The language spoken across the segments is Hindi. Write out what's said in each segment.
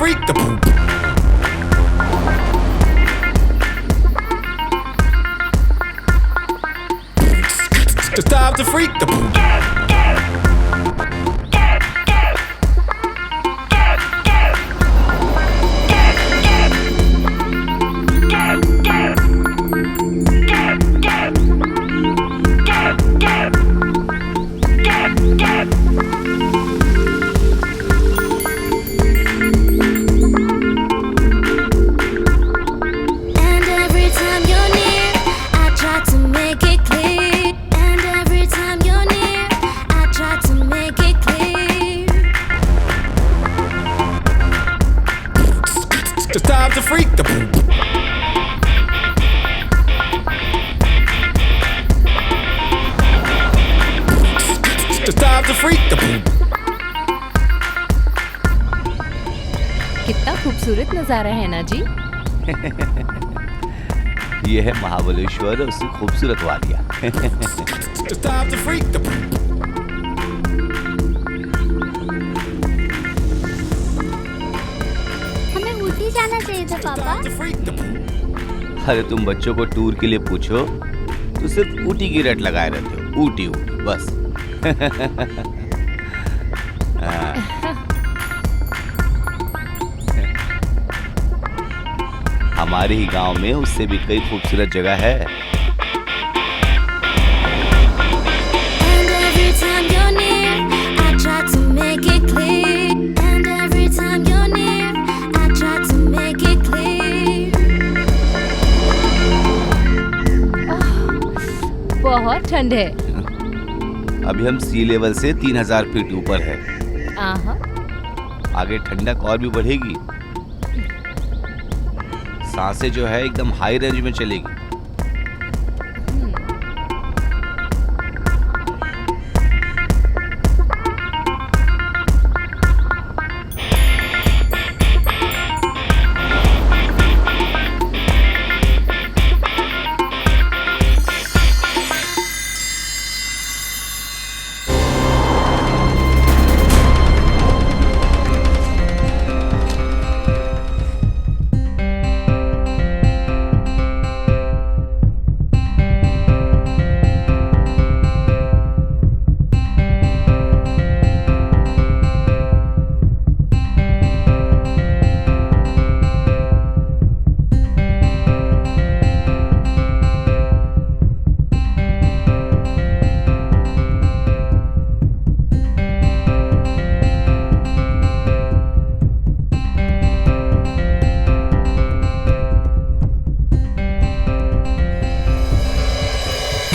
freak the poop. It's time to freak the poop. It's time to freak the poop. It's time to freak the poop. कितना खूबसूरत नजारा है ना जी। ये है महाबलेश्वर और उसकी खूबसूरत वादियाँ। It's time to freak the poop. हमें ऊटी जाना चाहिए था पापा। Time to freak the poop. अरे तुम बच्चों को टूर के लिए पूछो तो सिर्फ ऊटी की रट लगाए रहते हो। ऊटी ऊटी बस। हमारे ही गांव में उससे भी कई खूबसूरत जगह है। And every time you're near, I try to make it clear. And every time you're near, I try to make it clear. बहुत ठंड है। अभी हम सी लेवल से 3000 फीट ऊपर है। आहा, आगे ठंडक और भी बढ़ेगी। सांसें जो है एकदम हाई रेंज में चलेगी।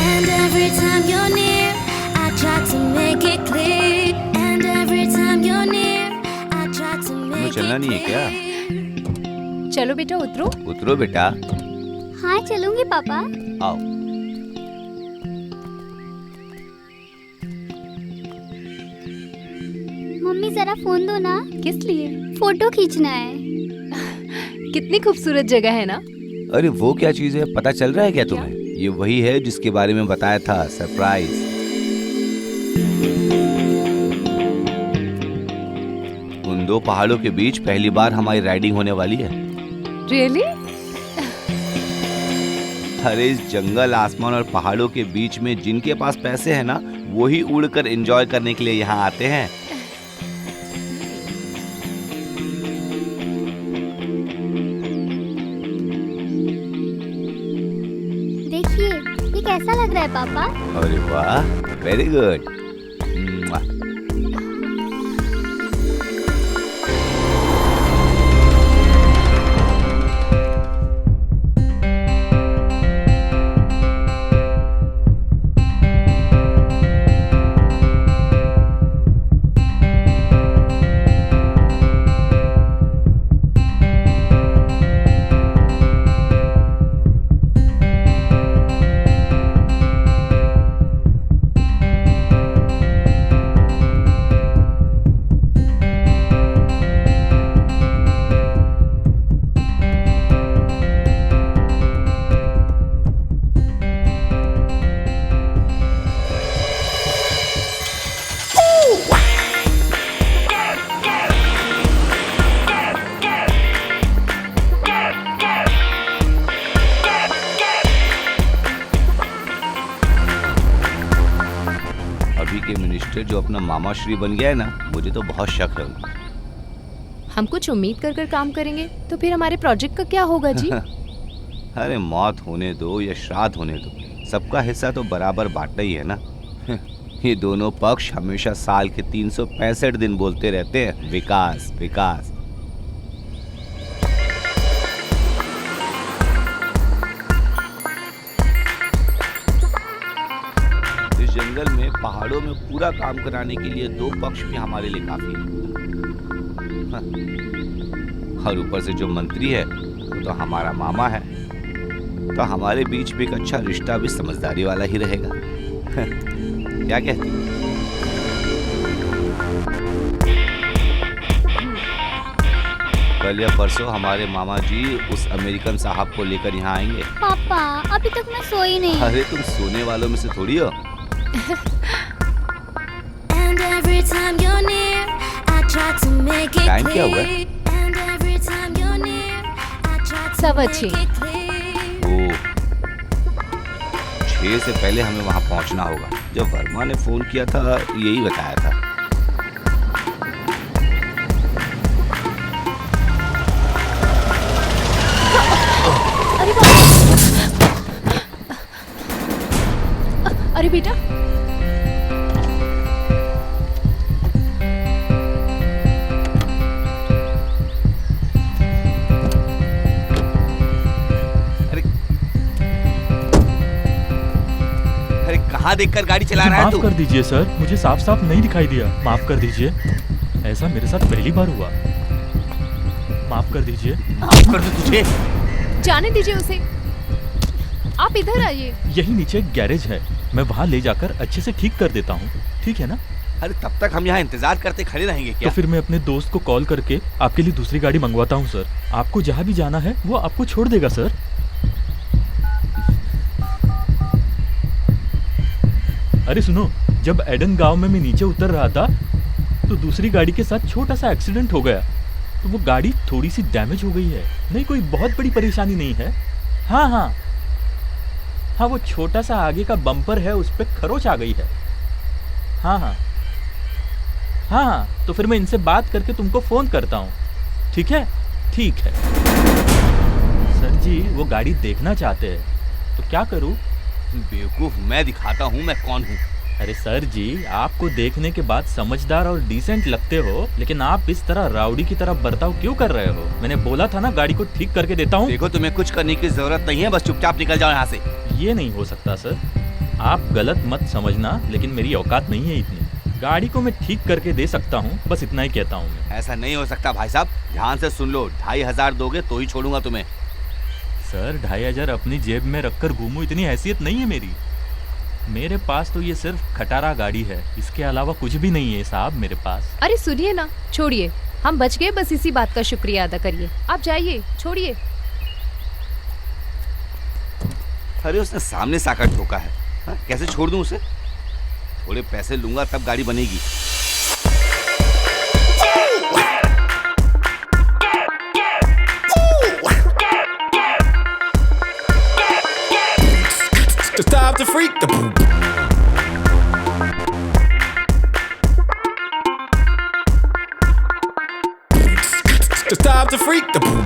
And every time you're near, I try to make it clear. And every time you're near, I try to make it चलना नहीं है क्या? clear. चलो बेटा उतरो। उतरो बेटा। हाँ चलूंगी पापा। आओ। मम्मी जरा फोन दो ना, किस लिए? फोटो खींचना है। कितनी खूबसूरत जगह है ना। अरे वो क्या चीज है, पता चल रहा है क्या तुम्हें? ये वही है जिसके बारे में बताया था, सरप्राइज। उन दो पहाड़ों के बीच पहली बार हमारी राइडिंग होने वाली है। रियली? अरे इस जंगल, आसमान और पहाड़ों के बीच में जिनके पास पैसे हैं ना, वही उड़कर एंजॉय करने के लिए यहाँ आते हैं। देखिए ये कैसा लग रहा है पापा? अरे वाह, वेरी गुड। के मिनिस्टर जो अपना मामा श्री बन गया है ना, मुझे तो बहुत शक है उन। हम कुछ उम्मीद कर कर काम करेंगे तो फिर हमारे प्रोजेक्ट का क्या होगा जी? अरे मौत होने दो या श्राद्ध होने दो, सबका हिस्सा तो बराबर बांटना ही है ना। ये दोनों पक्ष हमेशा साल के 365 दिन बोलते रहते हैं विकास विकास। इस जंगल में पहाड़ों में पूरा काम कराने के लिए दो पक्ष भी हमारे लिए काफी है। और ऊपर से जो मंत्री है वो तो हमारा मामा है, तो हमारे बीच भी एक अच्छा रिश्ता भी समझदारी वाला ही रहेगा। क्या कहती हो? कल या परसों हमारे मामा जी उस अमेरिकन साहब को लेकर यहाँ आएंगे। पापा अभी तक मैं सोई नहीं। अरे तुम सोने वालों में से थोड़ी हो। And every time you're near, I try to make it time क्या हुआ है? clear. And every time you're near, I try to सवा make छः। it clear. ओ, 6 से पहले हमें वहाँ पहुँचना होगा। जब वर्मा ने फोन किया था यही बताया था। अरे बेटा, अरे कहाँ देखकर गाड़ी चला रहा है माफ तू? कर दीजिए सर, मुझे साफ साफ नहीं दिखाई दिया। माफ कर दीजिए, ऐसा मेरे साथ पहली बार हुआ। माफ कर दीजिए। माफ कर दो तुझे। जाने दीजिए उसे। आप इधर आइए। यही नीचे एक गैरेज है, मैं वहाँ ले जाकर अच्छे से ठीक कर देता हूँ, ठीक है ना? अरे तब तक हम यहाँ इंतजार करते खड़े रहेंगे क्या? तो फिर मैं अपने दोस्त को कॉल करके आपके लिए दूसरी गाड़ी मंगवाता हूँ सर। आपको जहाँ भी जाना है वो आपको छोड़ देगा सर। अरे सुनो, जब एडन गांव में मैं नीचे उतर रहा था तो दूसरी गाड़ी के साथ छोटा सा एक्सीडेंट हो गया। तो वो गाड़ी थोड़ी सी डैमेज हो गई है, नहीं कोई बहुत बड़ी परेशानी नहीं है। हाँ हाँ हाँ, वो छोटा सा आगे का बम्पर है, उस पर खरोच आ गई है। हाँ हाँ हाँ हाँ, तो फिर मैं इनसे बात करके तुमको फ़ोन करता हूँ, ठीक है? ठीक है सर जी, वो गाड़ी देखना चाहते हैं तो क्या करूँ? बेवकूफ, मैं दिखाता हूँ मैं कौन हूँ। अरे सर जी, आपको देखने के बाद समझदार और डिसेंट लगते हो, लेकिन आप इस तरह राउडी की तरह बर्ताव क्यों कर रहे हो? मैंने बोला था ना गाड़ी को ठीक करके देता हूँ। देखो तुम्हें कुछ करने की जरूरत नहीं है, बस चुपचाप निकल जाओ यहाँ से। ये नहीं हो सकता सर, आप गलत मत समझना, लेकिन मेरी औकात नहीं है इतनी। गाड़ी को मैं ठीक करके दे सकता हूँ, बस इतना ही कहता हूँ मैं। ऐसा नहीं हो सकता भाई साहब, ध्यान से सुन लो, 2500 दोगे तो ही छोड़ूंगा तुम्हें। सर 2500 अपनी जेब में रखकर घूमूं, इतनी हैसियत नहीं है मेरी। मेरे पास तो ये सिर्फ खटारा गाड़ी है, इसके अलावा कुछ भी नहीं है साहब मेरे पास। अरे सुनिए ना, छोड़िए, हम बच गए, बस इसी बात का शुक्रिया अदा करिए। आप जाइए, छोड़िए। अरे उसने सामने से आकर ठोका है, हाँ? कैसे छोड़ दूं उसे? थोड़े पैसे लूंगा तब गाड़ी बनेगी। Stop the freak, the boom. Stop the freak, the boom.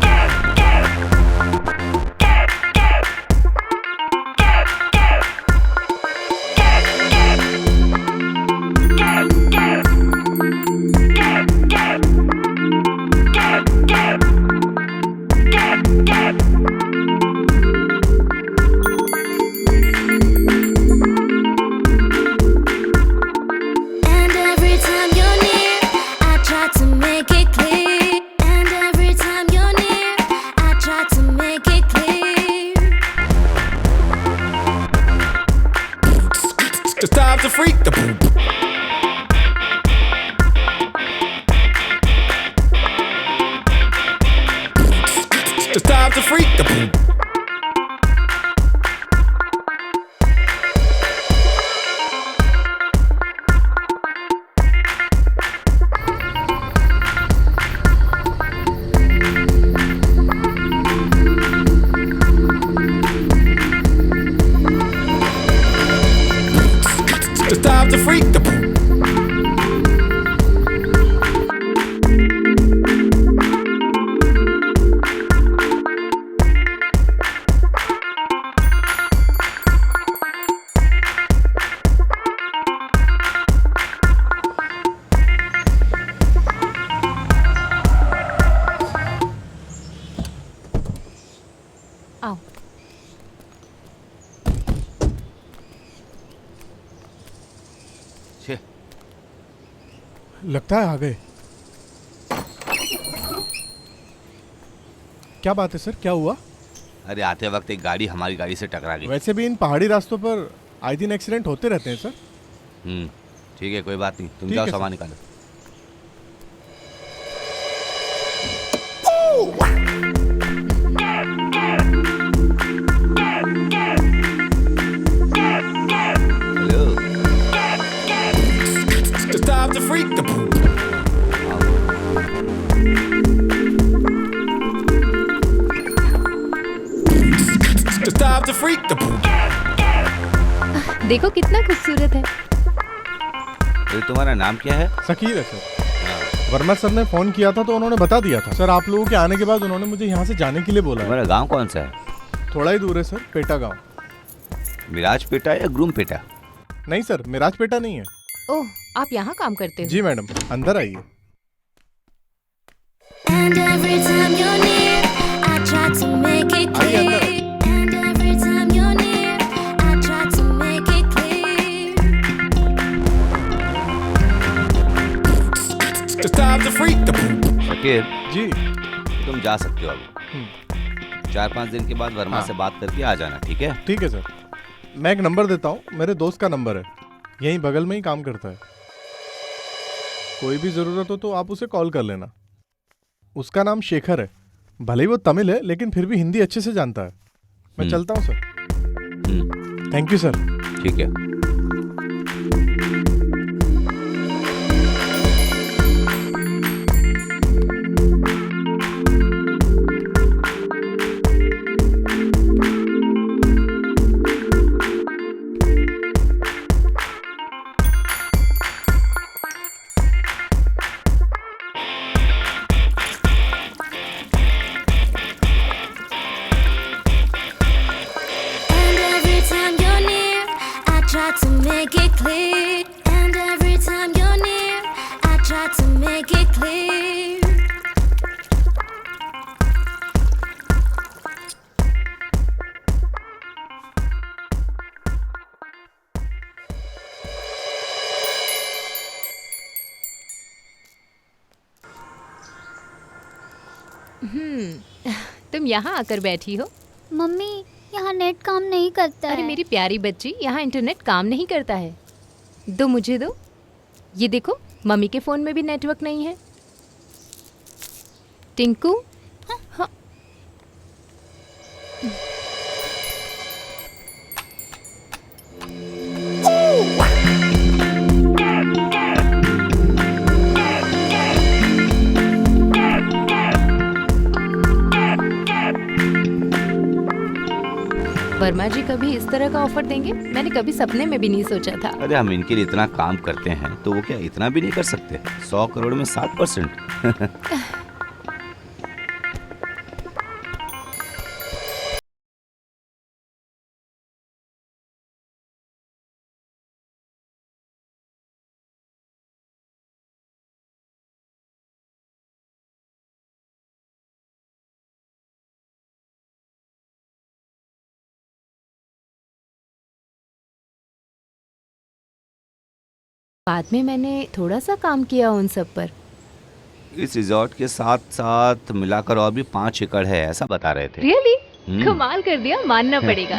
And every time you're near, I try to make it clear. And every time you're near, I try to make it clear. Stop the freak, the boom. Stop the freak, the boom. Stop the freak, the boom. लगता है आ गए। क्या बात है सर, क्या हुआ? अरे आते वक्त एक गाड़ी हमारी गाड़ी से टकरा गई। वैसे भी इन पहाड़ी रास्तों पर आए दिन एक्सीडेंट होते रहते हैं सर। ठीक है, कोई बात नहीं, तुम ठीक जाओ है, सामान सर। निकालो। Hello. It's time to freak the poop. It's time to freak the poop. देखो कितना खूबसूरत है। अरे तुम्हारा नाम क्या है? शकील है सर। वर्मा सर ने फोन किया था तो उन्होंने बता दिया था सर। आप लोगों के आने के बाद उन्होंने मुझे यहाँ से जाने के लिए बोला है। तुम्हारा गांव कौन सा है? थोड़ा ही दूर है सर, पेटा गांव। मिराजपेटा या ग्रूमपेटा? नहीं सर, मिराजपेटा नहीं है। ओह, आप यहाँ काम करते हो? जी मैडम, अंदर आइए। And every time you're near, I try to make it आइए clear. अंदर। And every time you're near, I try to make it clear. It's time to freak the poop. Shakeel, जी तुम जा सकते हो अभी। 4-5 दिन के बाद वर्मा हाँ। से बात करके आ जाना, ठीक है? ठीक है सर। मैं एक नंबर देता हूँ, मेरे दोस्त का नंबर है, यहीं बगल में ही काम करता है। कोई भी ज़रूरत हो तो आप उसे कॉल कर लेना। उसका नाम शेखर है। भले ही वो तमिल है लेकिन फिर भी हिंदी अच्छे से जानता है। मैं चलता हूँ sir. Hmm, thank you sir. ठीक है। And every time you're near, I try to make it clear. And every time you're near, I try to make it clear. तुम यहाँ आकर बैठी हो? मम्मी, यहाँ नेट काम नहीं करता अरे है। मेरी प्यारी बच्ची, यहाँ इंटरनेट काम नहीं करता है। दो मुझे दो। ये देखो, मम्मी के फोन में भी नेटवर्क नहीं है। टिंकू, हाँ। वर्मा जी कभी इस तरह का ऑफर देंगे? मैंने कभी सपने में भी नहीं सोचा था। अरे हम इनके लिए इतना काम करते हैं तो वो क्या इतना भी नहीं कर सकते? 100 करोड़ में 7%। बाद में मैंने थोड़ा सा काम किया उन सब पर। इस रिजॉर्ट के साथ साथ मिलाकर और भी 5 एकड़ है, ऐसा बता रहे थे। रियली? हम्म। कमाल कर दिया, मानना पड़ेगा।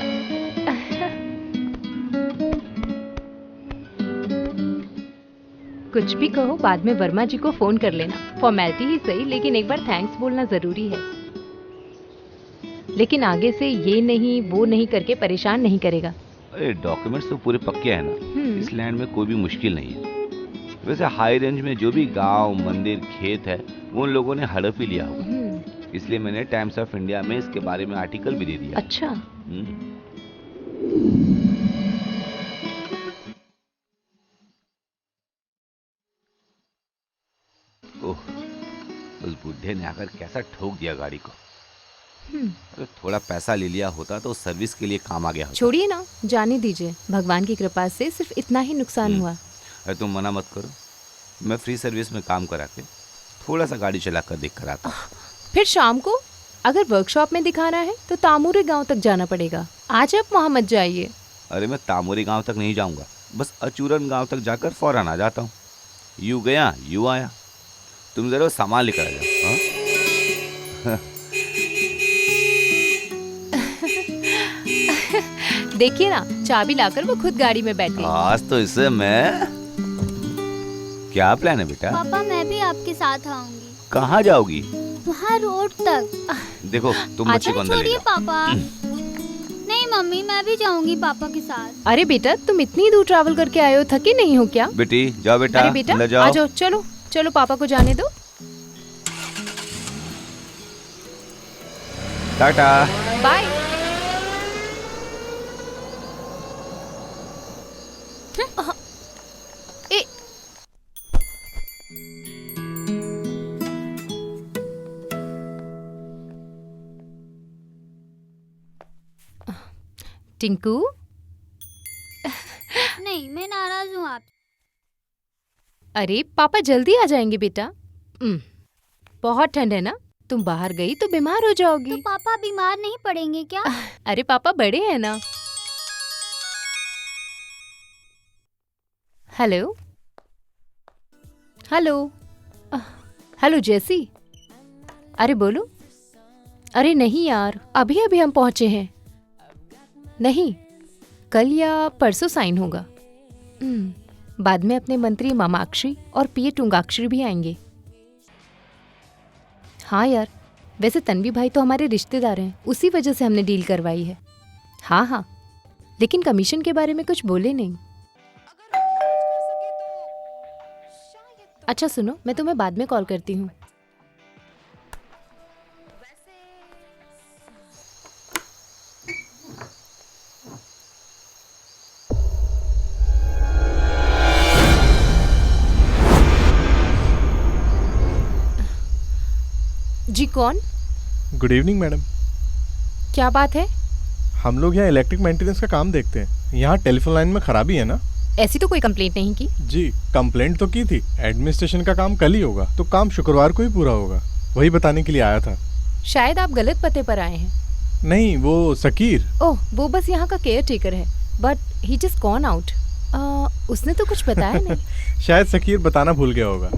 कुछ भी कहो, बाद में वर्मा जी को फोन कर लेना। फॉर्मेलिटी ही सही, लेकिन एक बार थैंक्स बोलना जरूरी है। लेकिन आगे से ये नहीं वो नहीं करके परेशान नहीं करेगा। अरे डॉक्यूमेंट्स तो पूरे पक्के हैं ना, इस लैंड में कोई भी मुश्किल नहीं है। वैसे हाई रेंज में जो भी गांव, मंदिर, खेत है वो उन लोगों ने हड़प ही लिया होगा, इसलिए मैंने टाइम्स ऑफ इंडिया में इसके बारे में आर्टिकल भी दे दिया। अच्छा। ओह, उस बुढ़े ने आकर कैसा ठोक दिया गाड़ी को। अगर थोड़ा पैसा ले लिया होता तो सर्विस के लिए काम आ गया होता। छोड़िए ना, जाने दीजिए। भगवान की कृपा से सिर्फ इतना ही नुकसान हुआ। अरे तुम मना मत करो, मैं फ्री सर्विस में काम करा के थोड़ा सा गाड़ी चला कर देख कर आता। फिर शाम को अगर वर्कशॉप में दिखाना है तो तामूरी गांव तक जाना पड़ेगा। आज आप वहाँ मत जाइए। अरे मैं तामोरी गांव तक नहीं जाऊंगा, बस अचूरन गांव तक जाकर फौरन आ जाता हूँ। यू गया यू आया। तुम जरा सामान लेकर आ जाओ। हाँ? देखिए ना, चाबी लाकर वो खुद गाड़ी में बैठ गई। आज तो इसे मैं। क्या प्लान है बेटा? पापा मैं भी आपके साथ आऊंगी। कहाँ जाओगी? वहाँ रोड तक। देखो तुम बच्ची को अंदर ले छोड़िए जाओ। पापा। नहीं मम्मी मैं भी जाऊंगी पापा के साथ। अरे बेटा, तुम इतनी दूर ट्रैवल करके आए हो, थके नहीं हो क्या? बेटी जाओ बेटा, अरे बेटा अंदर आ जाओ। जाओ, चलो चलो पापा को जाने दो। टाटा। बाय। ए टिंकू, नहीं मैं नाराज हूँ आप। अरे पापा जल्दी आ जाएंगे बेटा। बहुत ठंड है ना, तुम बाहर गई तो बीमार हो तो जाओगी। पापा बीमार नहीं पड़ेंगे क्या? अरे पापा बड़े हैं ना। हेलो हेलो हेलो जेसी। अरे बोलो। अरे नहीं यार, अभी अभी हम पहुंचे हैं। नहीं, कल या परसों साइन होगा। बाद में अपने मंत्री मामाक्षी और पीए टुंगाक्षरी भी आएंगे। हाँ यार, वैसे तन्वी भाई तो हमारे रिश्तेदार हैं, उसी वजह से हमने डील करवाई है। हाँ हाँ, लेकिन कमीशन के बारे में कुछ बोले नहीं। अच्छा सुनो, मैं तुम्हें बाद में कॉल करती हूँ। जी कौन? Good evening madam. क्या बात है? हम लोग यहाँ इलेक्ट्रिक मेंटेनेंस का काम देखते हैं। यहाँ टेलीफोन लाइन में खराबी है ना? ऐसी तो कोई कंप्लेंट नहीं की। जी कंप्लेंट तो की थी। एडमिनिस्ट्रेशन का काम कल ही होगा, तो काम शुक्रवार को ही पूरा होगा। वही बताने के लिए आया था। शायद आप गलत पते पर आए हैं। नहीं, वो सकीर। ओह, वो बस यहाँ का केयर टेकर है, but he just gone out. उसने तो कुछ बताया नहीं। शायद सकीर बताना भूल गया होगा।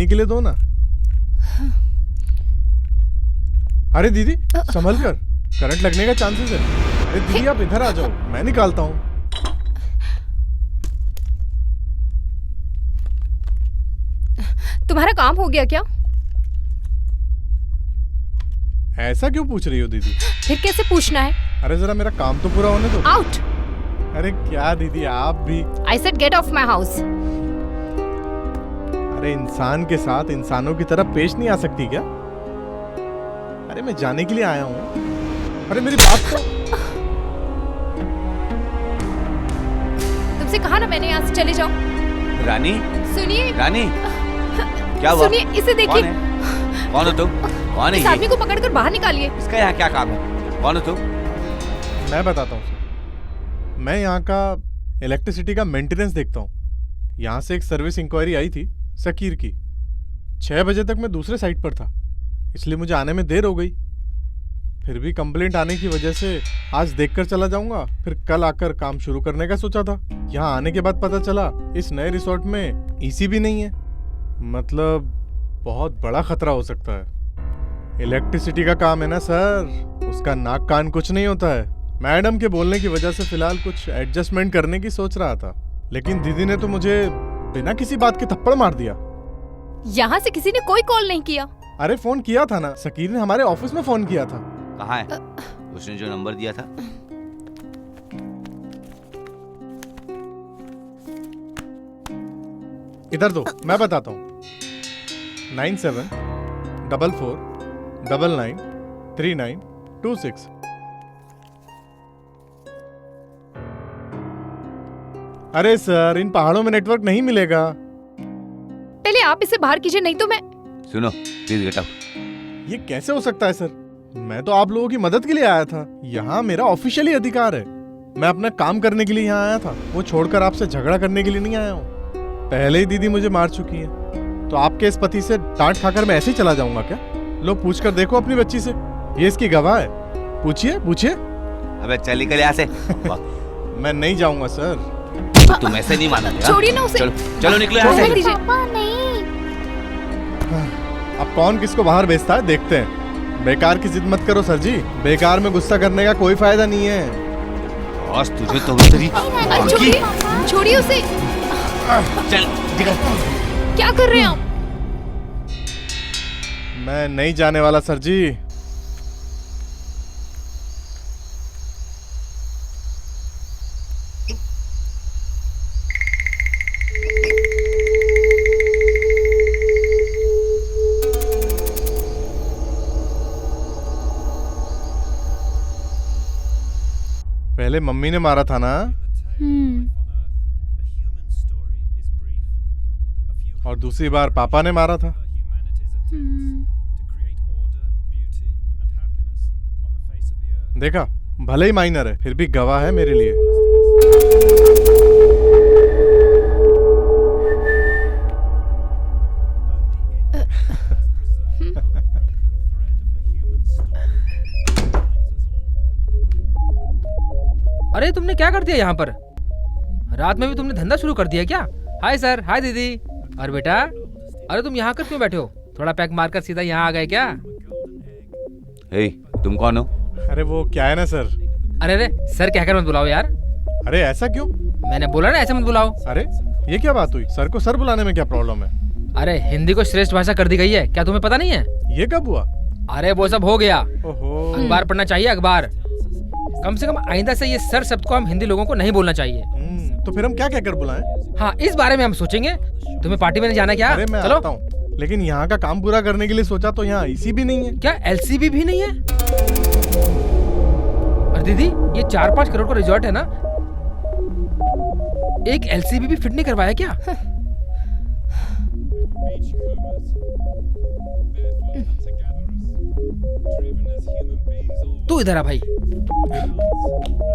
पीने के लिए दो ना। अरे दीदी संभल कर, करंट लगने का चांसेस है। अरे दीदी आप इधर आ जाओ, मैं निकालता हूँ। तुम्हारा काम हो गया क्या? ऐसा क्यों पूछ रही हो दीदी? फिर कैसे पूछना है? अरे जरा मेरा काम तो पूरा होने दो। आउट। अरे क्या दीदी आप भी। I said get of my house. अरे इंसान के साथ इंसानों की तरह पेश नहीं आ सकती क्या? अरे मैं जाने के लिए आया हूँ। अरे मेरी बात तो। तुमसे कहा ना मैंने, यहाँ से चले जाओ। रानी, सुनिए, रानी, क्या हुआ? सुनिए, इसे देखिए। कौन हो तुम? कौन है इस ये? आदमी को पकड़कर बाहर निकालिए। इसका यहाँ क्या काम है? कौन हो तुम? मैं बताता हूँ सर। मैं यहाँ का इलेक्ट्रिसिटी का मेंटेनेंस देखता हूँ। यहाँ से एक सर्विस इंक्वायरी आई थी सकीर की। 6 बजे तक मैं दूसरे साइट पर था, इसलिए मुझे आने में देर हो गई। फिर भी कंप्लेंट आने की वजह से आज देखकर चला जाऊंगा, फिर कल आकर काम शुरू करने का सोचा था। यहाँ आने के बाद पता चला इस नए रिसोर्ट में एसी भी नहीं है। मतलब बहुत बड़ा खतरा हो सकता है। इलेक्ट्रिसिटी का काम है ना सर, उसका नाक कान कुछ नहीं होता है। मैडम के बोलने की वजह से फिलहाल कुछ एडजस्टमेंट करने की सोच रहा था, लेकिन दीदी ने तो मुझे बिना किसी बात के थप्पड़ मार दिया। यहाँ से किसी ने कोई कॉल नहीं किया। अरे फोन किया था ना, सकीर ने हमारे ऑफिस में फोन किया था। कहाँ है? उसने जो नंबर दिया था। इधर दो, मैं बताता हूँ। 9744993926। अरे सर, इन पहाड़ों में नेटवर्क नहीं मिलेगा। पहले आप इसे बाहर कीजिए, नहीं तो मैं। सुनो, प्लीज गेट आउट। ये कैसे हो सकता है सर? मैं तो आप लोगों की मदद के लिए आया था। यहाँ मेरा ऑफिशियली अधिकार है। मैं अपना काम करने के लिए यहाँ आया था, वो छोड़कर आपसे झगड़ा करने के लिए नहीं आया हूँ। पहले ही दीदी मुझे मार चुकी है, तो आपके इस पति से डांट खाकर मैं ऐसे ही चला जाऊंगा क्या? लो पूछ कर देखो अपनी बच्ची से, ये इसकी गवाह है। पूछिए पूछिए। अबे चल निकल यहाँ से। मैं नहीं जाऊंगा सर। तुम ऐसे नहीं मानोगे। छोड़िए ना उसे। चलो चलो निकलो यहाँ छोड़ से। दीजिए। पापा नहीं। अब कौन किसको बाहर भेजता है देखते हैं। बेकार की जिद मत करो सर जी, बेकार में गुस्सा करने का कोई फायदा नहीं है। बॉस तुझे तो तेरी अरे छोड़िए, छोड़िए उसे। चल निकल। क्या कर रहे हैं आप? मैं नहीं जाने वाला सर जी। पहले मम्मी ने मारा था ना, और दूसरी बार पापा ने मारा था। देखा, भले ही माइनर है, फिर भी गवाह है मेरे लिए। अरे तुमने क्या कर दिया यहाँ पर? रात में भी तुमने धंधा शुरू कर दिया क्या? हाय सर, हाय दीदी। और बेटा, अरे तुम यहाँ कर क्यों बैठे हो? थोड़ा पैक मारकर सीधा यहाँ आ गए क्या? हे, तुम कौन हो? अरे वो क्या है ना सर। अरे अरे सर कहकर मत बुलाओ यार। अरे ऐसा क्यों? मैंने बोला ना ऐसे मत बुलाओ। अरे ये क्या बात हुई? सर को सर बुलाने में क्या प्रॉब्लम है? अरे हिंदी को श्रेष्ठ भाषा कर दी गई है, क्या तुम्हें पता नहीं है? ये कब हुआ? अरे वो सब हो गया। ओहो। अखबार पढ़ना चाहिए, अखबार। कम से कम आइंदा से ये सर शब्द को हम हिंदी लोगों को नहीं बोलना चाहिए। तो फिर हम क्या कहकर बुलाएं? हाँ, इस बारे में हम सोचेंगे। तुम्हें पार्टी में नहीं जाना क्या? अरे मैं चलो। आता हूँ, लेकिन यहाँ का काम पूरा करने के लिए सोचा तो यहाँ एसी भी नहीं है। क्या एलसीबी भी नहीं है? और दीदी, ये 4-5 करोड़ का रिजॉर्ट है ना, एक एलसीबी भी फिट नहीं करवाया क्या? तू इधर आ भाई।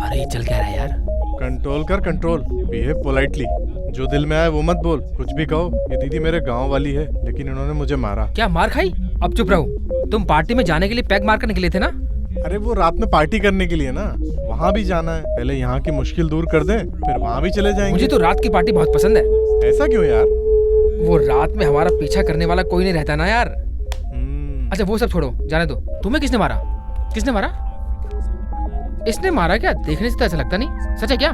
अरे चल क्या रहा है यार? कंट्रोल कर, कंट्रोल। Behave politely. जो दिल में आए वो मत बोल, कुछ भी कहो। ये दीदी मेरे गांव वाली है, लेकिन इन्होंने मुझे मारा। क्या मार खाई? अब चुप रहो। तुम पार्टी में जाने के लिए पैक मार कर निकले थे ना? अरे वो रात में पार्टी करने के लिए ना, वहाँ भी जाना है। पहले यहाँ की मुश्किल दूर कर दें, फिर वहाँ भी चले जाएंगे। मुझे तो रात की पार्टी बहुत पसंद है। ऐसा क्यों यार? वो रात में हमारा पीछा करने वाला कोई नहीं रहता ना यार। हम्म, अच्छा वो सब छोड़ो, जाने दो। तुम्हें किसने मारा? किसने मारा? इसने मारा क्या? देखने से तो ऐसा लगता नहीं। सच है क्या?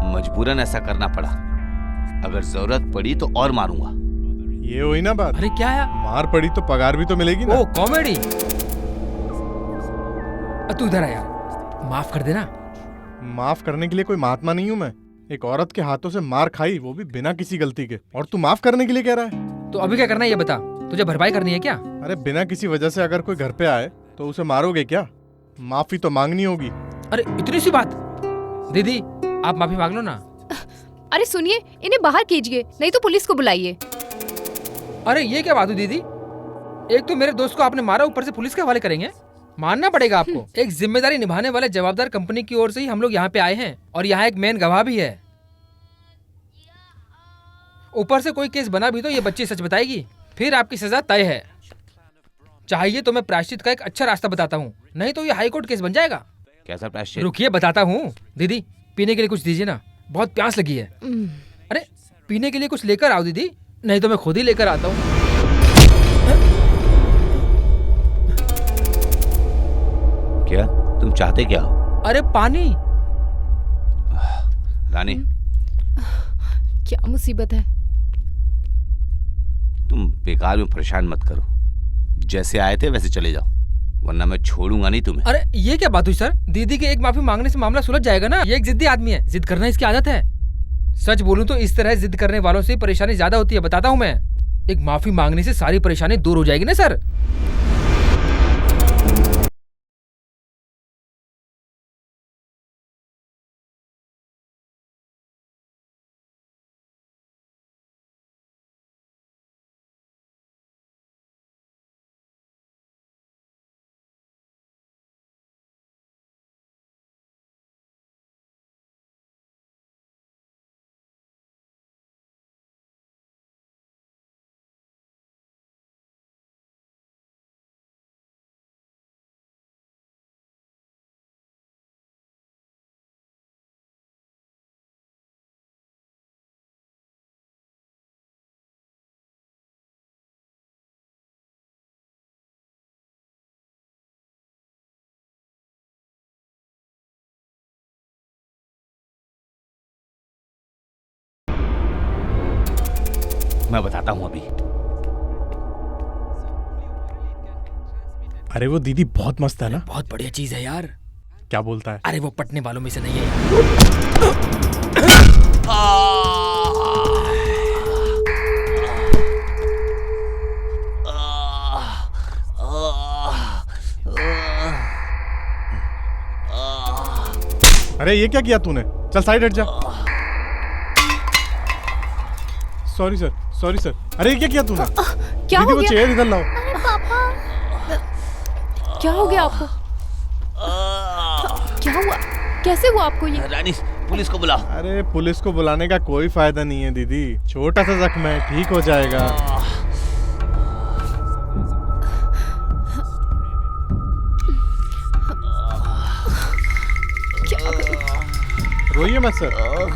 मजबूरन ऐसा करना पड़ा। अगर जरूरत पड़ी तो और मारूंगा। ये हुई ना बात। अरे क्या है? मार पड़ी तो पगार भी तो मिलेगी ना। ओ कॉमेडी। तू इधर आ यार, माफ कर देना। माफ करने के लिए कोई महात्मा नहीं हूँ मैं। एक औरत के हाथों से मार खाई, वो भी बिना किसी गलती के, और तू माफ करने के लिए कह रहा है? तो अभी क्या करना है ये बता। तुझे भरपाई करनी है क्या? अरे बिना किसी वजह से अगर कोई घर पे आए तो उसे मारोगे क्या? माफी तो मांगनी होगी। अरे इतनी सी बात। दीदी आप माफी मांग लो ना। अरे सुनिए, इन्हें बाहर कीजिए, नहीं तो पुलिस को बुलाइए। अरे ये क्या बात हुई दीदी? एक तो मेरे दोस्त को आपने मारा, ऊपर से पुलिस के हवाले करेंगे? मानना पड़ेगा आपको। एक जिम्मेदारी निभाने वाले जवाबदार कंपनी की ओर से ही हम लोग यहाँ पे आए हैं, और यहाँ एक मेन गवाह भी है। ऊपर से कोई केस बना भी तो ये बच्ची सच बताएगी, फिर आपकी सजा तय है। चाहिए तो मैं प्रायश्चित का एक अच्छा रास्ता बताता हूँ, नहीं तो ये हाई कोर्ट केस बन जाएगा। कैसा प्रायश्चित? रुकिए बताता हूँ। दीदी पीने के लिए कुछ दीजिए ना, बहुत प्यास लगी है। अरे पीने के लिए कुछ लेकर आओ दीदी, नहीं तो मैं खुद ही लेकर आता हूँ। क्या तुम चाहते क्या हो? अरे पानी। रानी क्या मुसीबत है? तुम बेकार में परेशान मत करो। जैसे आए थे वैसे चले जाओ, वरना मैं छोड़ूंगा नहीं तुम्हें। अरे ये क्या बात हुई सर? दीदी के एक माफी मांगने से मामला सुलझ जाएगा ना। ये एक जिद्दी आदमी है, जिद करना इसकी आदत है। सच बोलूं तो इस तरह जिद करने वालों से परेशानी ज्यादा होती है, बताता हूँ मैं। एक माफी मांगने से सारी परेशानी दूर हो जाएगी ना सर। मैं बताता हूँ अभी। अरे वो दीदी बहुत मस्त है ना। बहुत बढ़िया चीज है यार। क्या बोलता है? अरे वो पटने वालों में से नहीं है यार। अरे ये क्या किया तूने? चल साइड हट जा। Sorry sir, sorry sir. अरे ये क्या किया तूने? क्या दीदी हो वो गया? चेयर इधर लाओ। अरे पापा, क्या हो गया आपको? क्या हुआ? कैसे हुआ आपको ये? रानी पुलिस को बुलाओ। अरे पुलिस को बुलाने का कोई फायदा नहीं है दीदी, छोटा सा जख्म है, ठीक हो जाएगा। रोइए मत सर,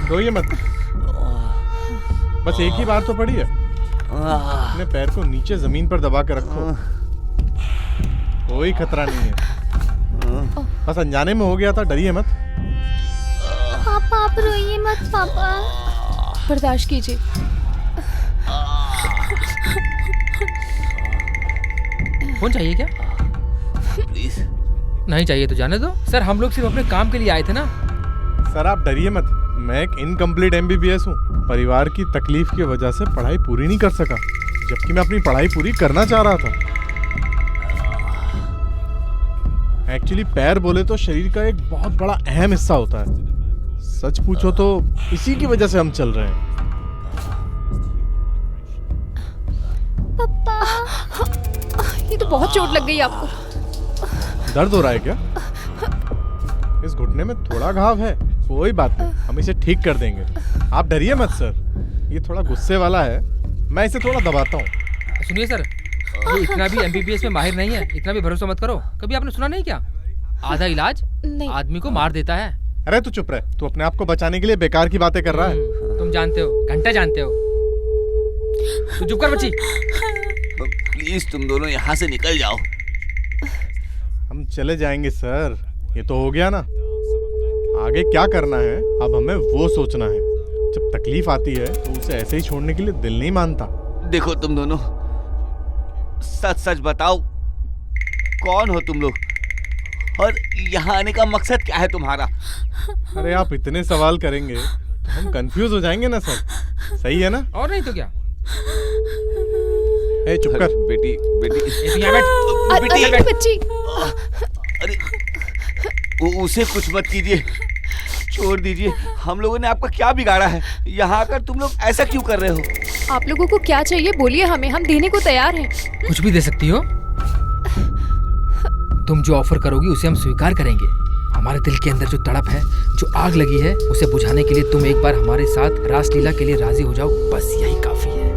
रोइए मत। बस एक ही बार तो पड़ी है। अपने पैर को नीचे जमीन पर दबा के रखो, कोई खतरा नहीं है। बस अनजाने में हो गया था, डरिए मत। पापा आप रोइए मत पापा। बर्दाश्त कीजिए। फोन चाहिए क्या? प्लीज। नहीं चाहिए तो जाने दो सर, हम लोग सिर्फ अपने काम के लिए आए थे ना। सर आप डरिए मत, मैं एक इनकम्प्लीट MBBS हूँ। परिवार की तकलीफ की वजह से पढ़ाई पूरी नहीं कर सका, जबकि मैं अपनी पढ़ाई पूरी करना चाह रहा था। एक्चुअली पैर बोले तो शरीर का एक बहुत बड़ा अहम हिस्सा होता है। सच पूछो तो इसी की वजह से हम चल रहे हैं। ये तो बहुत चोट लग गई आपको। दर्द हो रहा है क्या? इस घुटने में थोड़ा घाव है, कोई बात नहीं, हम इसे ठीक कर देंगे। आप डरिए मत सर, ये थोड़ा गुस्से वाला है, मैं इसे थोड़ा दबाता हूँ। सुनिए सर, ये इतना भी MBBS में माहिर नहीं है, इतना भी भरोसा मत करो। कभी आपने सुना नहीं क्या, आधा इलाज नहीं। आदमी को मार देता है। अरे तू चुप रह, तू अपने आप को बचाने के लिए बेकार की बातें कर रहा है। तुम जानते हो, घंटा जानते हो। तू चुप कर बच्ची। प्लीज तुम दोनों यहाँ से निकल जाओ। हम चले जाएंगे सर, ये तो हो गया ना। आगे क्या करना है अब हमें वो सोचना है। जब तकलीफ आती है तो उसे ऐसे ही छोड़ने के लिए दिल नहीं मानता। देखो तुम दोनों, सच सच बताओ, कौन हो तुम लोग और यहाँ आने का मकसद क्या है तुम्हारा? अरे आप इतने सवाल करेंगे तो हम कंफ्यूज हो जाएंगे ना सर। सही है ना? और नहीं तो क्या। ए चुप कर। बेटी बेटी तू यहाँ बैठ। बेटी अरे बच्ची, अरे उसे कुछ मत कीजिए, छोड़ दीजिए। हम लोगों ने आपका क्या बिगाड़ा है? यहाँ आकर तुम लोग ऐसा क्यों कर रहे हो? आप लोगों को क्या चाहिए बोलिए हमें, हम देने को तैयार हैं। कुछ भी दे सकती हो। तुम जो ऑफर करोगी उसे हम स्वीकार करेंगे। हमारे दिल के अंदर जो तड़प है, जो आग लगी है, उसे बुझाने के लिए तुम एक बार हमारे साथ रासलीला के लिए राजी हो जाओ, बस यही काफी है।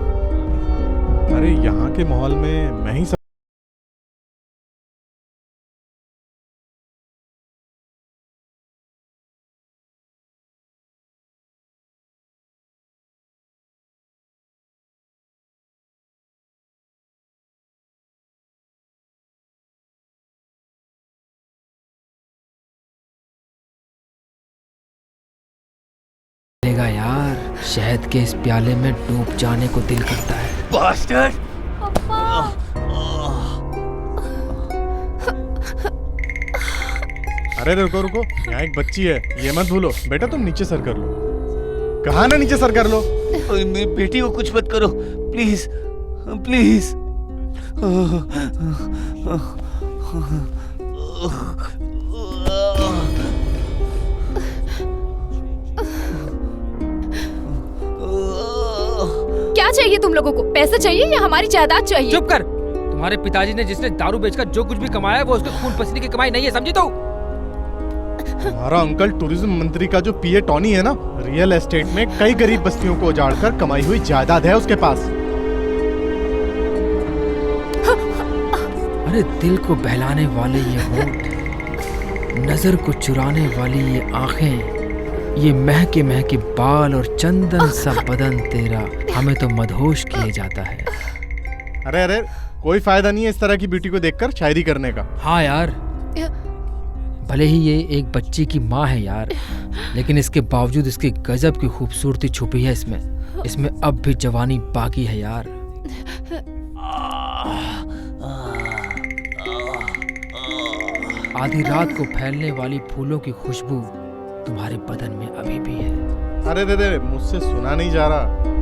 अरे यहाँ के माहौल में मैं ही सब लेगा यार, शहद के इस प्याले में डूब जाने को दिल करता है। बास्टर्ड! अरे रुको रुको, यहाँ एक बच्ची है, ये मत भूलो। बेटा तुम नीचे सर कर लो। कहा ना नीचे सर कर लो। मेरी बेटी को कुछ मत करो प्लीज प्लीज। क्या चाहिए तुम लोगों को? पैसा चाहिए या हमारी जायदाद चाहिए? चुप कर। तुम्हारे पिताजी ने जिसने दारू बेचकर जो कुछ भी कमाया है वो उसके खून पसीने की कमाई नहीं है, समझी? तो हमारा अंकल टूरिज्म मंत्री का जो पीए टॉनी है ना, रियल एस्टेट में कई गरीब बस्तियों को उजाड़कर कमाई हुई जायदाद है उसके पास। अरे दिल को बहलाने वाले ये होंठ, नजर को चुराने वाली ये आंखें, ये महके महके बाल और चंदन सा बदन तेरा हमें तो मदहोश किए जाता है। अरे अरे कोई फायदा नहीं है इस तरह की ब्यूटी को देखकर शायरी करने का। हाँ यार, भले ही ये एक बच्ची की माँ है यार, लेकिन इसके बावजूद इसकी गजब की खूबसूरती छुपी है इसमें अब भी जवानी बाकी है यार। आधी रात को फैलने वाली फूलों की खुशबू तुम्हारे बदन में अभी भी है। अरे रे रे, मुझसे सुना नहीं जा रहा।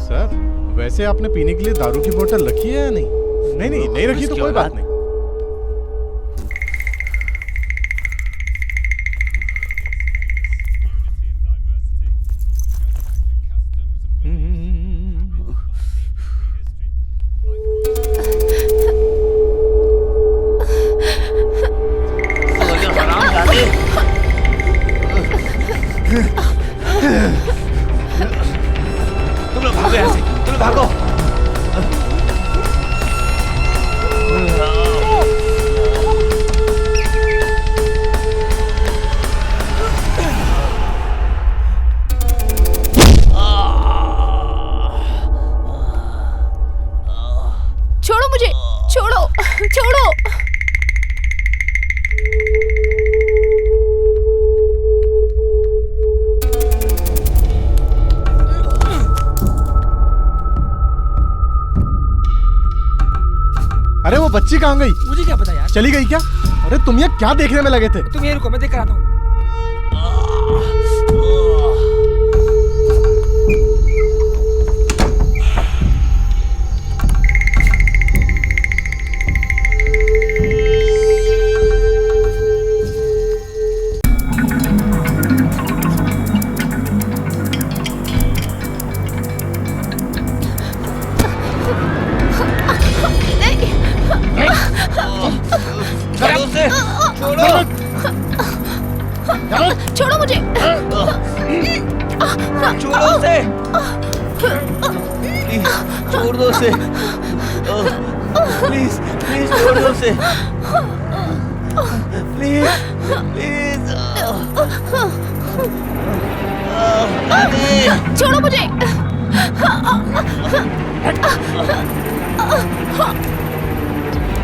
सर वैसे आपने पीने के लिए दारू की बोतल रखी है या नहीं? नहीं रखी तो कोई बात नहीं। तुम लोग भागो यहाँ से, तुम लोग भागो। छोड़ो मुझे, छोड़ो छोड़ो। अरे वो बच्ची कहाँ गई? मुझे क्या पता यार। चली गई क्या? अरे तुम यहाँ क्या देखने में लगे थे? तुम ये रुको, मैं देख कर आता हूँ। छोड़ो मुझे, छोड़ो उसे, प्लीज छोड़ दो उसे, प्लीज प्लीज छोड़ दो उसे, प्लीज प्लीज। छोड़ो मुझे।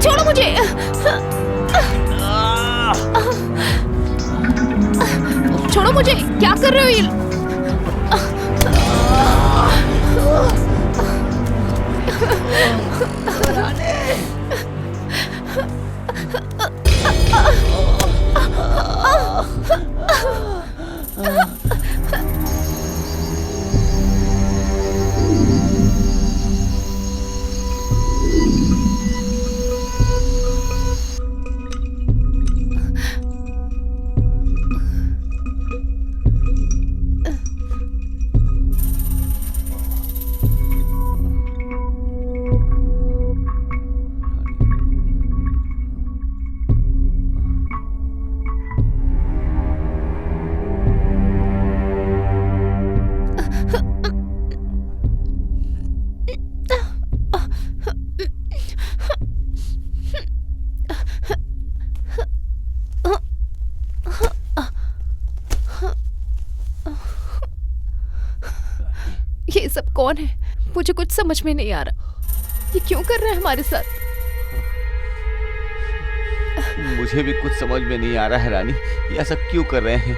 छोड़ो मुझे। छोड़ो मुझे, क्या कर रहे हो ये? ये सब कौन है? मुझे कुछ समझ में नहीं आ रहा। ये क्यों कर रहे हैं हमारे साथ? मुझे भी कुछ समझ में नहीं आ रहा है रानी, ये ऐसा क्यों कर रहे हैं?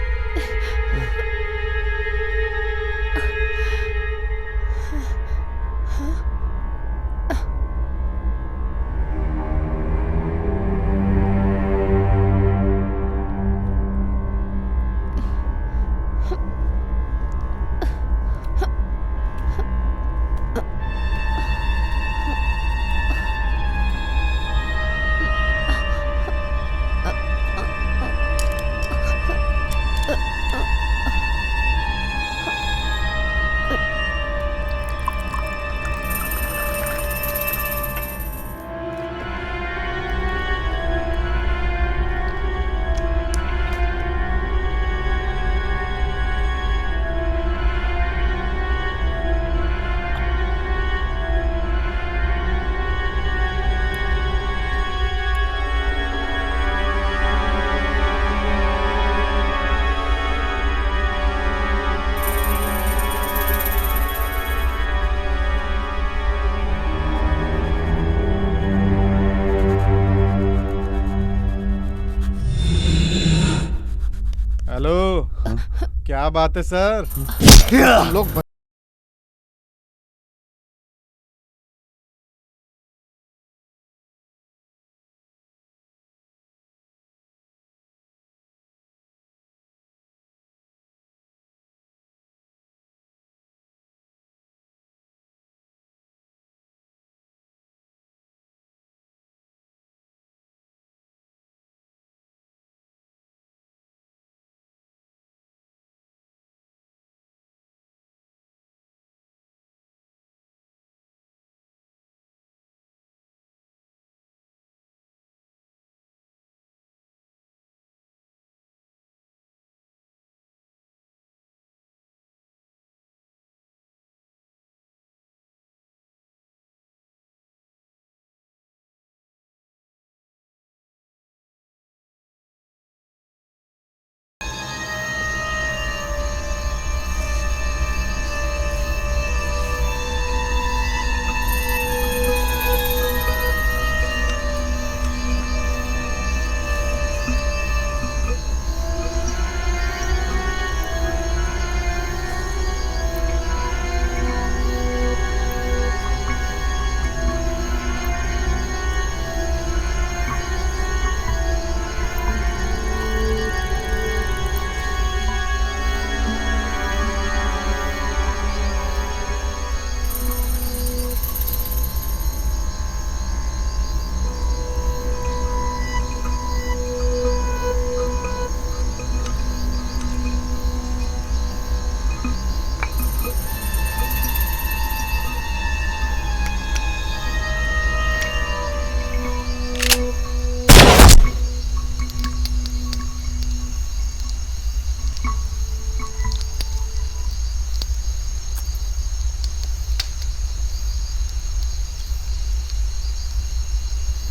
हेलो, क्या बात है सर? हम लोग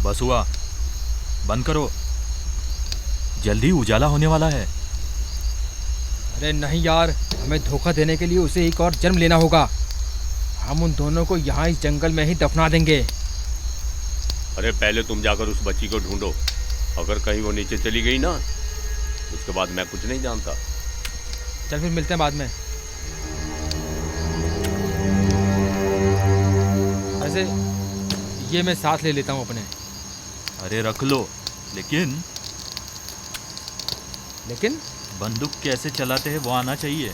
बस हुआ, बंद करो, जल्दी उजाला होने वाला है। अरे नहीं यार, हमें धोखा देने के लिए उसे एक और जन्म लेना होगा। हम उन दोनों को यहाँ इस जंगल में ही दफना देंगे। अरे पहले तुम जाकर उस बच्ची को ढूंढो। अगर कहीं वो नीचे चली गई ना, उसके बाद मैं कुछ नहीं जानता। चल फिर मिलते हैं बाद में। वैसे ये मैं साथ ले लेता हूँ अपने। अरे रख लो, लेकिन बंदूक कैसे चलाते हैं वो आना चाहिए।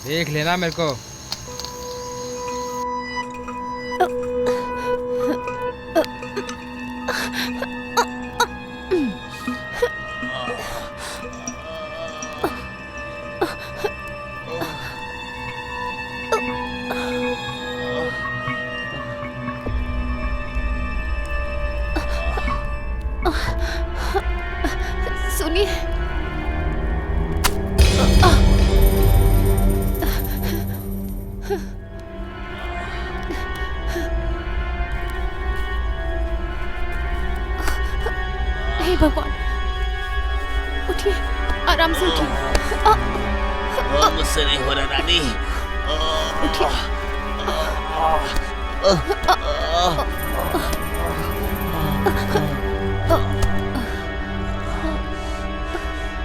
देख लेना मेरे को। सुनिए, हे भगवान, उठिए, आराम से उठिए। मुझसे नहीं हो रहा रानी।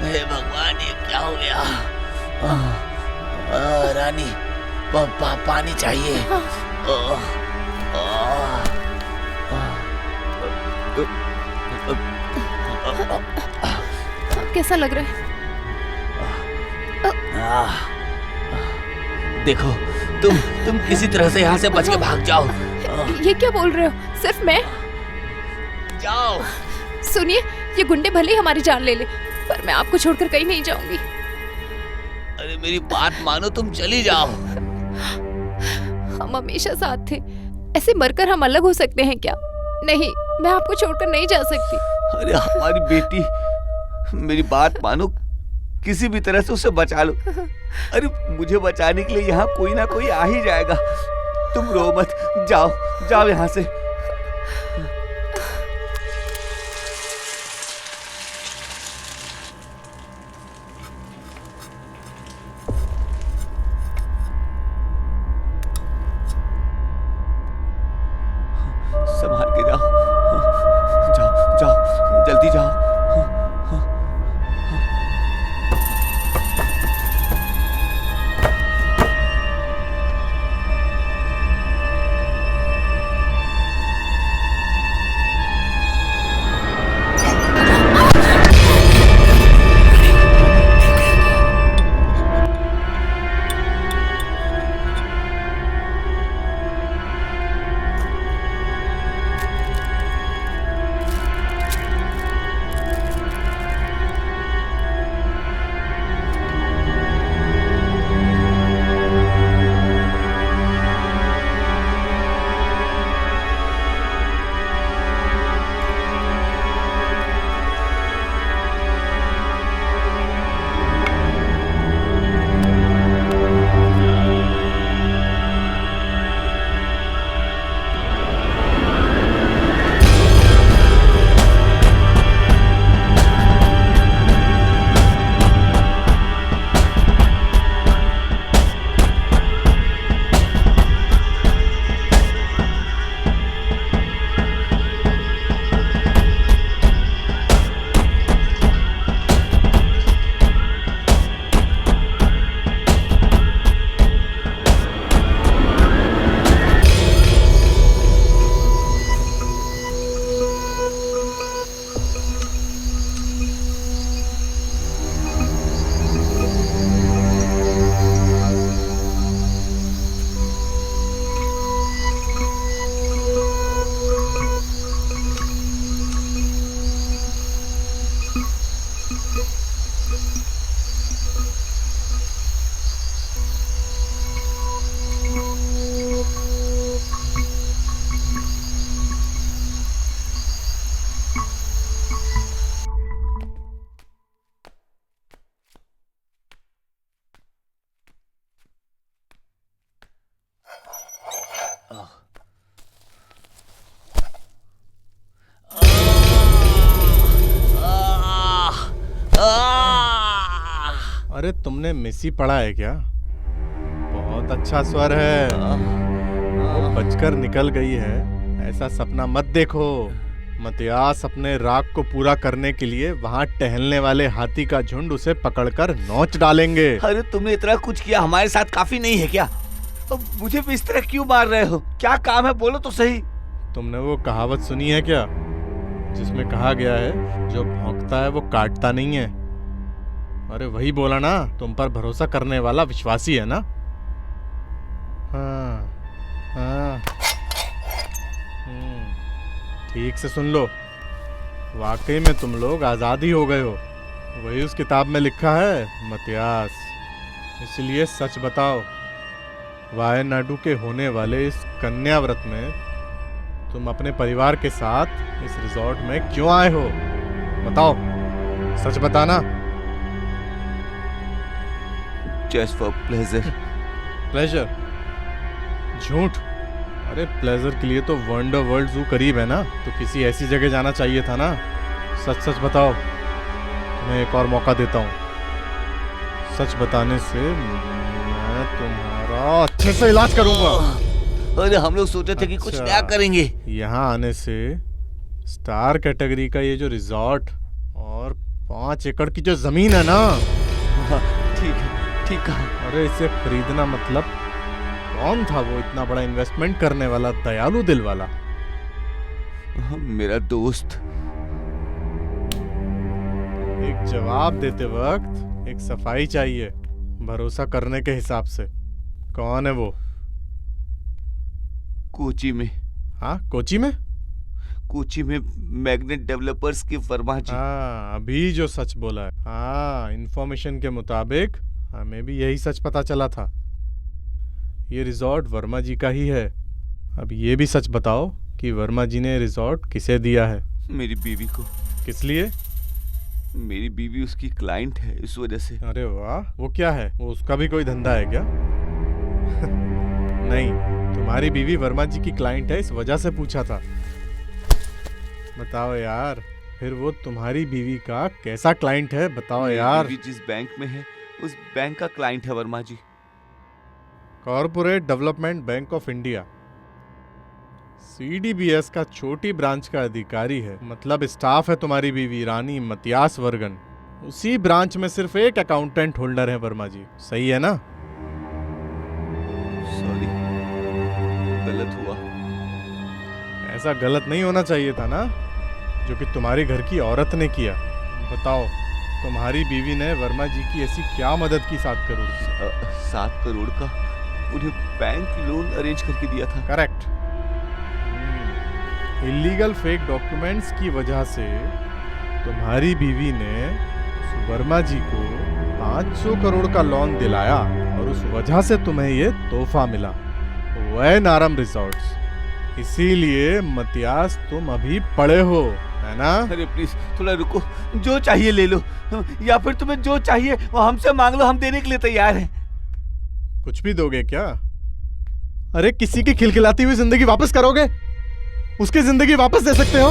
हे भगवान, ये क्या हो गया? रानी, पानी चाहिए। कैसा लग रहा है? देखो, तुम किसी तरह से यहाँ से बच के भाग जाओ। ये क्या बोल रहे हो? सिर्फ मैं? जाओ। सुनिए, ये गुंडे भले ही हमारी जान ले ले, पर मैं आपको छोड़कर कहीं नहीं जाऊंगी। अरे मेरी बात मानो, तुम चली जाओ। हम हमेशा साथ थे, ऐसे मरकर हम अलग हो सकते हैं क्या? नहीं, मैं आपको छोड़कर नहीं जा सकती। अरे हमारी बेटी, मेरी बात मानो, किसी भी तरह से उसे बचा लो। अरे मुझे बचाने के लिए यहाँ कोई ना कोई आ ही जाएगा। तुम रो मत, जाओ जाओ यहाँ से। संभाल के जाओ, जाओ जाओ, जल्दी जाओ। अरे तुमने मिसी पढ़ा है क्या? बहुत अच्छा स्वर है। वो बचकर निकल गई है, ऐसा सपना मत देखो। मतियास अपने राग को पूरा करने के लिए वहाँ टहलने वाले हाथी का झुंड उसे पकड़कर नोच डालेंगे। अरे तुमने इतना कुछ किया, हमारे साथ काफी नहीं है क्या? अब मुझे भी इस तरह क्यों मार रहे हो? क्या काम है, बोलो तो सही। तुमने वो कहावत सुनी है क्या, जिसमें कहा गया है जो भौंकता है वो काटता नहीं है? अरे वही बोला ना, तुम पर भरोसा करने वाला विश्वासी है ना। हाँ हाँ, ठीक से सुन लो, वाकई में तुम लोग आजाद ही हो गए हो। वही उस किताब में लिखा है मतियास। इसलिए सच बताओ, वायनाडु के होने वाले इस कन्या व्रत में तुम अपने परिवार के साथ इस रिजॉर्ट में क्यों आए हो? बताओ, सच बताना। Just for pleasure. प्लेजर? झूठ। अरे प्लेजर के लिए तो वंडर वर्ल्ड जू करीब है ना, तो किसी ऐसी जगह जाना चाहिए था ना। सच सच बताओ, मैं एक और मौका देता हूँ। सच बताने से मैं तुम्हारा अच्छे से इलाज करूंगा। अरे हम लोग सोचे थे कि कुछ नया करेंगे। यहाँ आने से स्टार कैटेगरी का ये जो रिजॉर्ट और 5 एकड़ की जो जमीन है ना, ठीक है, ठीक कहा। अरे इसे खरीदना मतलब, कौन था वो इतना बड़ा इन्वेस्टमेंट करने वाला दयालु दिल वाला? मेरा दोस्त। एक जवाब देते वक्त एक सफाई चाहिए, भरोसा करने के हिसाब से। कौन है वो? कोची में। हाँ, कोची में? कोची में मैग्नेट डेवलपर्स के वर्मा जी। हाँ, अभी जो सच बोला है। हाँ, इंफॉर्मेशन के मुताबिक हमें भी यही सच पता चला था। ये रिजॉर्ट वर्मा जी का ही है। अब ये भी सच बताओ कि वर्मा जी ने रिजॉर्ट किसे दिया है? मेरी बीवी को। किस लिए? मेरी बीवी उसकी क्लाइंट है, इस वजह से। अरे वाह, वो क्या है? वो उसका भी कोई धंधा है क्या? नहीं, तुम्हारी बीवी वर्मा जी की क्लाइंट है, इस वजह से पूछा था। बताओ यार, फिर वो तुम्हारी बीवी का कैसा क्लाइंट है? बताओ यार। बीवी जिस बैंक में है, उस बैंक का क्लाइंट है Verma ji. Corporate Development Bank of India, CDBS का छोटी ब्रांच का अधिकारी है। मतलब स्टाफ है तुम्हारी बीवी रानी मतियास वर्गन। उसी ब्रांच में सिर्फ एक अकाउंटेंट होल्डर है वर्मा जी। सही है ना? सॉरी, गलत हुआ। ऐसा गलत नहीं होना चाहिए था ना, जो कि तुम्हारी घर की औरत ने किया। बताओ, तुम्हारी बीवी ने वर्मा जी की ऐसी क्या मदद की 7 करोड़ की? 7 करोड़ का उन्हें बैंक लोन अरेंज करके दिया था। करेक्ट। इलीगल फेक डॉक्यूमेंट्स की वजह से तुम्हारी बीवी ने उस वर्मा जी को 500 करोड़ का लोन दिलाया और उस वजह से तुम्हें ये तोहफा मिला, वैनारम रिजॉर्ट्स। इसीलिए मतियास तुम अभी पड़े हो, है ना? अरे प्लीज थोड़ा रुको, जो चाहिए ले लो, या फिर तुम्हें जो चाहिए वो हमसे मांग लो, हम देने के लिए तैयार हैं। कुछ भी दोगे क्या? अरे किसी की खिलखिलाती हुई जिंदगी वापस करोगे? उसकी जिंदगी वापस दे सकते हो?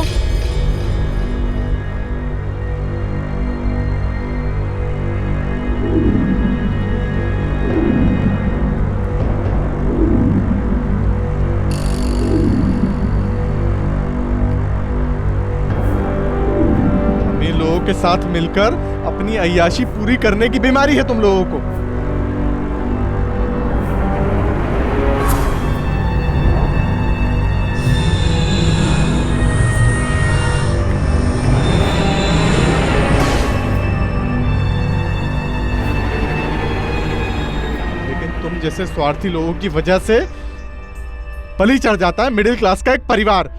हम इन लोगों के साथ मिलकर अपनी अय्याशी पूरी करने की बीमारी है तुम लोगों को। जैसे स्वार्थी लोगों की वजह से बलि चढ़ जाता है मिडिल क्लास का एक परिवार।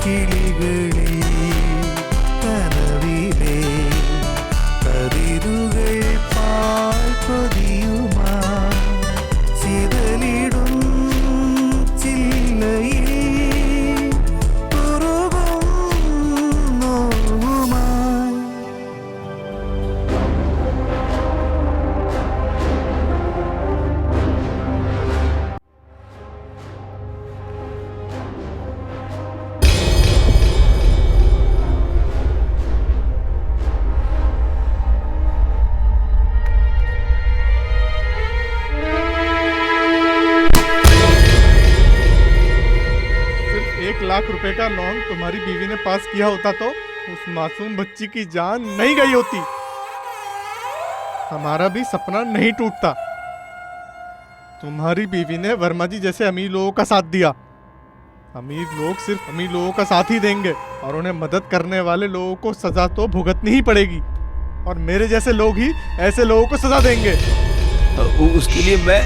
കിളികളെ കനവിലെ കതിരുകൾ പാൽ പൊതിയുമാ ചിതലിടും ചില്ലയിൽ ഉരുകും നോവുമായി. सिर्फ 1 लाख रुपए का लोन तुम्हारी बीवी ने पास किया होता तो उस मासूम बच्ची की जान नहीं गई होती, हमारा भी सपना नहीं टूटता। तुम्हारी बीवी ने वर्मा जी जैसे अमीर लोगों का साथ दिया। अमीर लोग सिर्फ अमीर लोगों का साथ ही देंगे और उन्हें मदद करने वाले लोगों को सजा तो भुगतनी ही पड़ेगी, और मेरे जैसे लोग ही ऐसे लोगों को सजा देंगे। उसके लिए मैं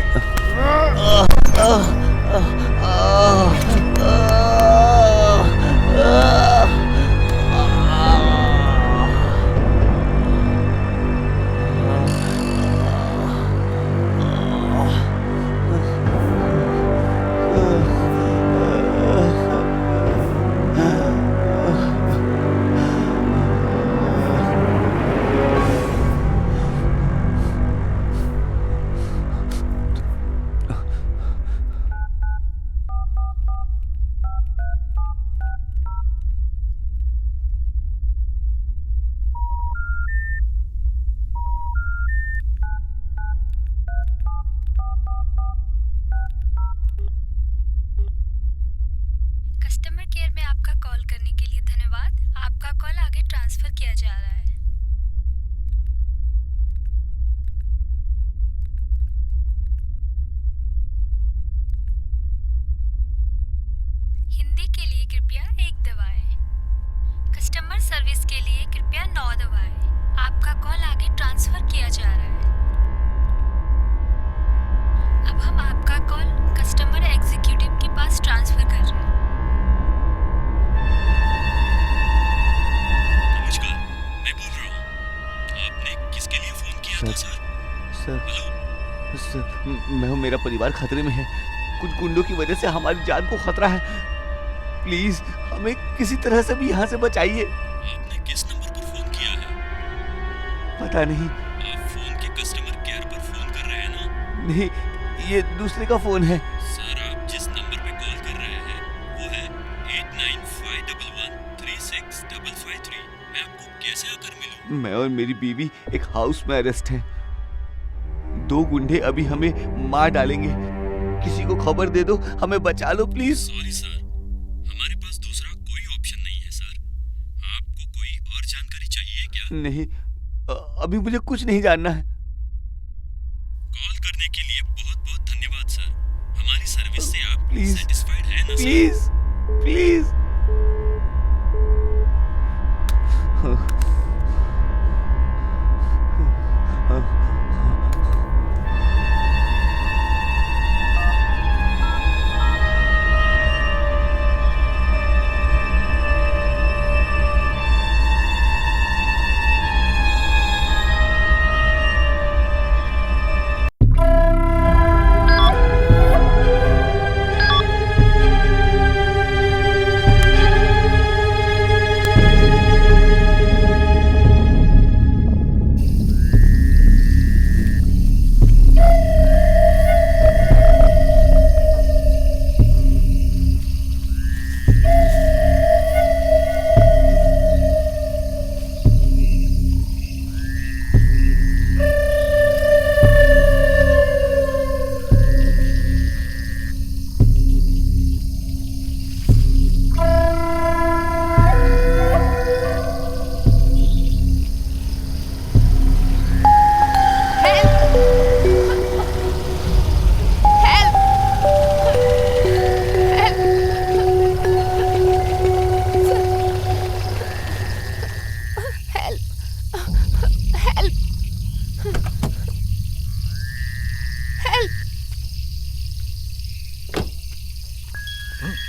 कस्टमर केयर में आपका कॉल करने के लिए धन्यवाद। आपका कॉल आगे ट्रांसफर किया जा रहा है। हिंदी के लिए कृपया 1 दबाएं। कस्टमर सर्विस के लिए कृपया 9 दबाएं। आपका कॉल आगे ट्रांसफर किया जा रहा है। अब हम आपका कॉल कस्टमर एग्जीक्यूटिव के पास ट्रांसफर कर रहे हैं। नमस्कार, मैं बोल रहा हूँ। आपने किसके लिए फोन किया था सर? सर, मैं मेरा परिवार खतरे में है। कुछ गुंडों की वजह से हमारी जान को खतरा है। प्लीज हमें किसी तरह से भी यहाँ से बचाइए। आपने किस नंबर पर फोन किया है? पता नहीं। आप फोन के कस्टमर केयर पर फोन कर रहे हैं ना? नहीं, ये दूसरे का फोन है। सर, आप जिस नंबर पे कॉल कर रहे हैं वो है 8951136553। मैं आपको कैसे आकर मिलूं? मैं और मेरी बीवी एक हाउस में अरेस्ट हैं। 2 गुंडे अभी हमें मार डालेंगे। किसी को खबर दे दो, हमें बचा लो प्लीज। सॉरी सर, हमारे पास दूसरा कोई ऑप्शन नहीं है सर। आपको कोई और जानकारी चाहिए क्या? नहीं, अभी मुझे कुछ नहीं जानना है। कॉल करने के लिए बहुत बहुत धन्यवाद सर। हमारी सर्विस से आप प्लीज सेटिस्फाइड हैं ना सर? Please please.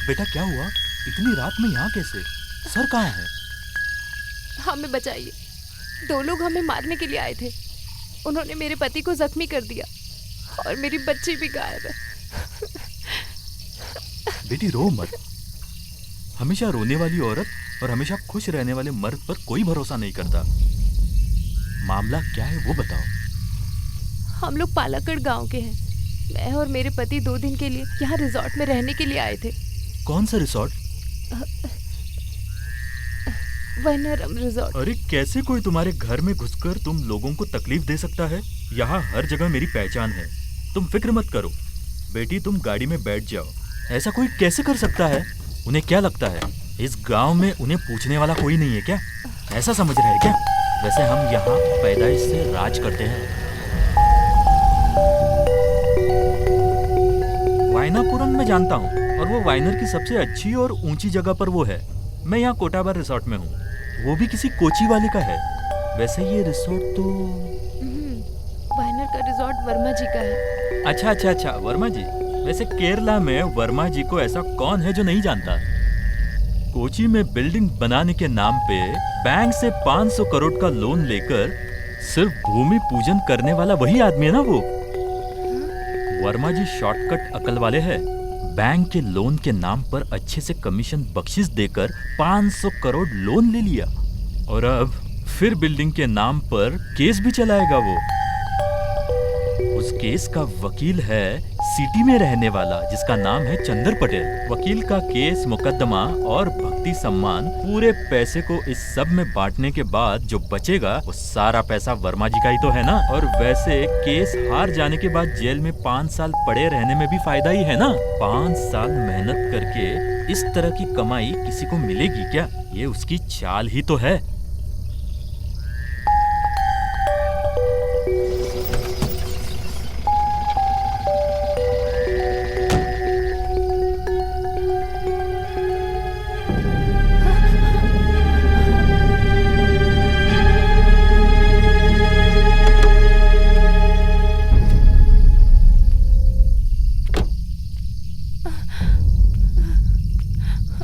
बेटा क्या हुआ? इतनी रात में यहाँ कैसे? सर कहाँ है? हमें बचाइए, 2 लोग हमें मारने के लिए आए थे। उन्होंने मेरे पति को जख्मी कर दिया और मेरी बच्ची भी गायब है। बेटी रो मत। हमेशा रोने वाली औरत और हमेशा खुश रहने वाले मर्द पर कोई भरोसा नहीं करता। मामला क्या है वो बताओ। हम लोग पालाकड़ गांव के हैं। मैं और मेरे पति 2 दिन के लिए यहाँ रिजॉर्ट में रहने के लिए आए थे। कौन सा रिसोर्ट? वनरम रिजॉर्ट। अरे कैसे कोई तुम्हारे घर में घुसकर तुम लोगों को तकलीफ दे सकता है? यहाँ हर जगह मेरी पहचान है, तुम फिक्र मत करो। बेटी तुम गाड़ी में बैठ जाओ। ऐसा कोई कैसे कर सकता है? उन्हें क्या लगता है इस गांव में उन्हें पूछने वाला कोई नहीं है क्या? ऐसा समझ रहे हैं क्या? वैसे हम यहाँ पैदाइश से राज करते हैं। वायनापुरम में जानता हूँ और वो वाइनर की सबसे अच्छी और ऊंची जगह पर वो है। मैं यहाँ कोटाबार रिसोर्ट में हूँ, वो भी किसी कोची वाले का है। वैसे ये रिसोर्ट तो वाइनर का रिसोर्ट वर्मा जी का है। अच्छा, वर्मा जी। वैसे केरला में वर्मा जी को ऐसा कौन है जो नहीं जानता? कोची में बिल्डिंग बनाने के नाम पे बैंक से 500 करोड़ का लोन लेकर सिर्फ भूमि पूजन करने वाला वही आदमी है ना वो। वर्मा जी शॉर्टकट अकल वाले हैं। बैंक के लोन के नाम पर अच्छे से कमीशन बख्शिश देकर 500 करोड़ लोन ले लिया और अब फिर बिल्डिंग के नाम पर केस भी चलाएगा वो। उस केस का वकील है सिटी में रहने वाला जिसका नाम है चंदर पटेल। वकील का केस, मुकदमा और भक्ति सम्मान, पूरे पैसे को इस सब में बांटने के बाद जो बचेगा वो सारा पैसा वर्मा जी का ही तो है ना। और वैसे केस हार जाने के बाद जेल में 5 साल पड़े रहने में भी फायदा ही है ना। 5 साल मेहनत करके इस तरह की कमाई किसी को मिलेगी क्या? ये उसकी चाल ही तो है।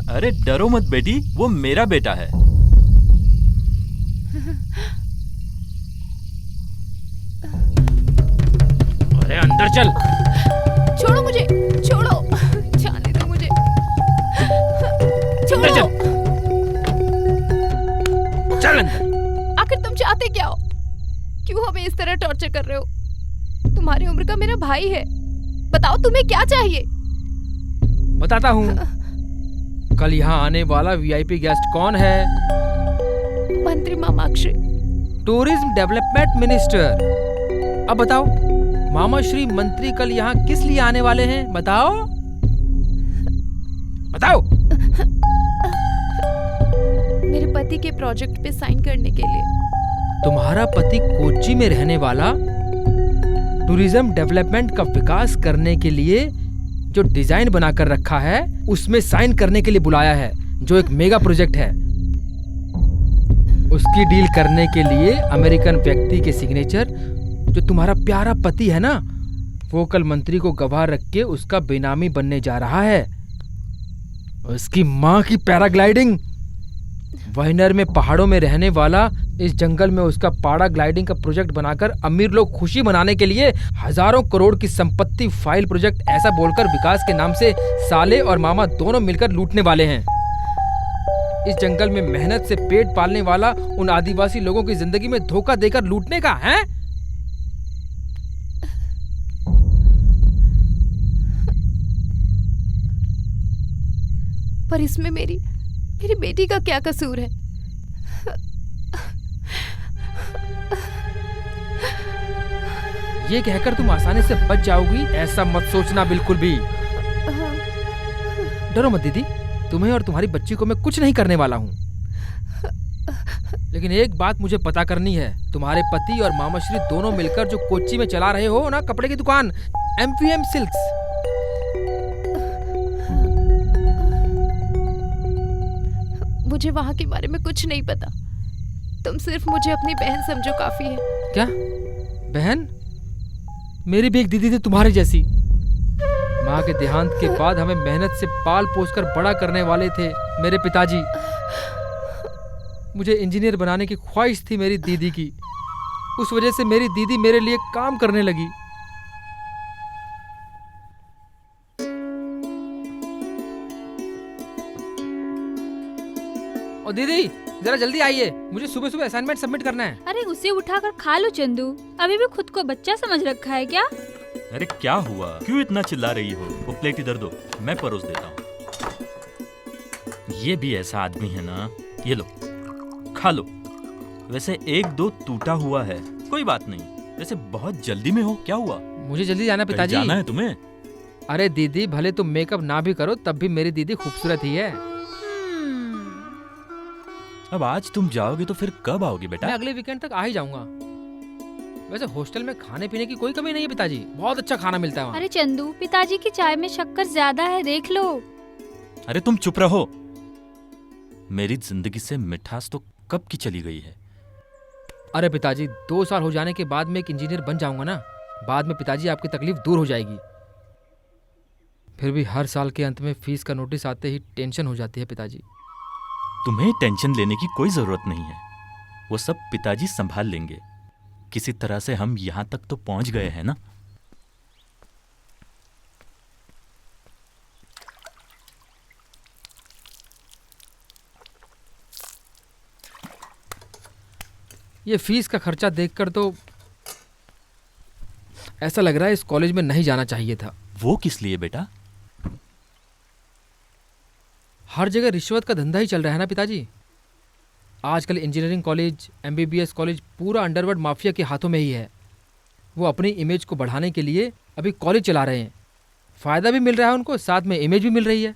अरे डरो मत बेटी, वो मेरा बेटा है। अरे अंदर चल। छोड़ो मुझे, छोड़ो, जाने दो मुझे, छोड़ो। चल अंदर। आखिर तुम चाहते क्या हो? क्यों हमें इस तरह टॉर्चर कर रहे हो? तुम्हारी उम्र का मेरा भाई है, बताओ तुम्हें क्या चाहिए? बताता हूँ। कल यहाँ आने वाला वीआईपी गेस्ट कौन है? मंत्री मामाश्री, टूरिज्म डेवलपमेंट मिनिस्टर। अब बताओ, मामा श्री मंत्री कल यहाँ किस लिए आने वाले हैं? बताओ बताओ। मेरे पति के प्रोजेक्ट पे साइन करने के लिए। तुम्हारा पति कोच्चि में रहने वाला टूरिज्म डेवलपमेंट का विकास करने के लिए जो डिजाइन बनाकर रखा है उसमें साइन करने के लिए बुलाया है, जो एक मेगा प्रोजेक्ट है। उसकी डील करने के लिए अमेरिकन व्यक्ति के सिग्नेचर, जो तुम्हारा प्यारा पति है ना, वो कल मंत्री को गवाह रख के उसका बेनामी बनने जा रहा है। उसकी माँ की पैराग्लाइडिंग, वाइनर में पहाड़ों में रहने वाला इस जंगल में उसका पैराग्लाइडिंग का प्रोजेक्ट बनाकर अमीर लोग खुशी मनाने के लिए हजारों करोड़ की संपत्ति फाइल प्रोजेक्ट ऐसा बोलकर विकास के नाम से साले और मामा दोनों मिलकर लूटने वाले हैं। इस जंगल में मेहनत से पेट पालने वाला उन आदिवासी लोगों की जिंदगी में धोखा देकर लूटने का है। पर इसमें मेरी बेटी का क्या कसूर है? ये कहकर तुम आसानी से बच जाओगी ऐसा मत सोचना बिल्कुल भी। डरो मत दीदी, तुम्हें और तुम्हारी बच्ची को मैं कुछ नहीं करने वाला हूँ। लेकिन एक बात मुझे पता करनी है, तुम्हारे पति और मामाश्री दोनों मिलकर जो कोच्चि में चला रहे हो ना कपड़े की दुकान, एमवीएम सिल्क्स, मुझे वहाँ के बारे में कुछ नहीं पता। तुम सिर्फ मुझे अपनी बहन समझो, काफी है। क्या बहन? मेरी भी एक दीदी थी तुम्हारे जैसी। माँ के देहांत के बाद हमें मेहनत से पाल पोसकर बड़ा करने वाले थे मेरे पिताजी। मुझे इंजीनियर बनाने की ख्वाहिश थी मेरी दीदी की। उस वजह से मेरी दीदी मेरे लिए काम करने लगी। और दीदी जरा जल्दी आइए, मुझे सुबह सुबह असाइनमेंट सबमिट करना है। अरे उसे उठाकर खा लो चंदू, अभी भी खुद को बच्चा समझ रखा है क्या? अरे क्या हुआ, क्यों इतना चिल्ला रही हो? वो प्लेट इधर दो, मैं परोस देता हूँ। ये भी ऐसा आदमी है ना, ये लो खा लो। वैसे एक दो टूटा हुआ है, कोई बात नहीं। वैसे बहुत जल्दी में हो, क्या हुआ? मुझे जल्दी जाना पिताजी। जाना है तुम्हें? अरे दीदी, भले तुम मेकअप ना भी करो तब भी मेरी दीदी खूबसूरत ही है। अब आज तुम जाओगे तो फिर कब आओगे बेटा? मैं अगले वीकेंड तक आ ही जाऊंगा। वैसे हॉस्टल में खाने पीने की कोई कमी नहीं है पिताजी, बहुत अच्छा खाना मिलता है वहाँ। अरे चंदू, पिताजी की चाय में शक्कर ज्यादा है, देख लो। अरे तुम चुप रहो। मेरी जिंदगी से मिठास तो कब की चली गई है। अरे पिताजी, 2 साल हो जाने के बाद मैं एक इंजीनियर बन जाऊंगा ना, बाद में पिताजी आपकी तकलीफ दूर हो जाएगी। फिर भी हर साल के अंत में फीस का नोटिस आते ही टेंशन हो जाती है पिताजी। तुम्हें टेंशन लेने की कोई जरूरत नहीं है, वो सब पिताजी संभाल लेंगे। किसी तरह से हम यहां तक तो पहुंच गए हैं ना। ये फीस का खर्चा देखकर तो ऐसा लग रहा है इस कॉलेज में नहीं जाना चाहिए था। वो किस लिए बेटा? हर जगह रिश्वत का धंधा ही चल रहा है ना पिताजी। आजकल इंजीनियरिंग कॉलेज, एमबीबीएस कॉलेज पूरा अंडरवर्ल्ड माफिया के हाथों में ही है। वो अपनी इमेज को बढ़ाने के लिए अभी कॉलेज चला रहे हैं। फायदा भी मिल रहा है उनको, साथ में इमेज भी मिल रही है।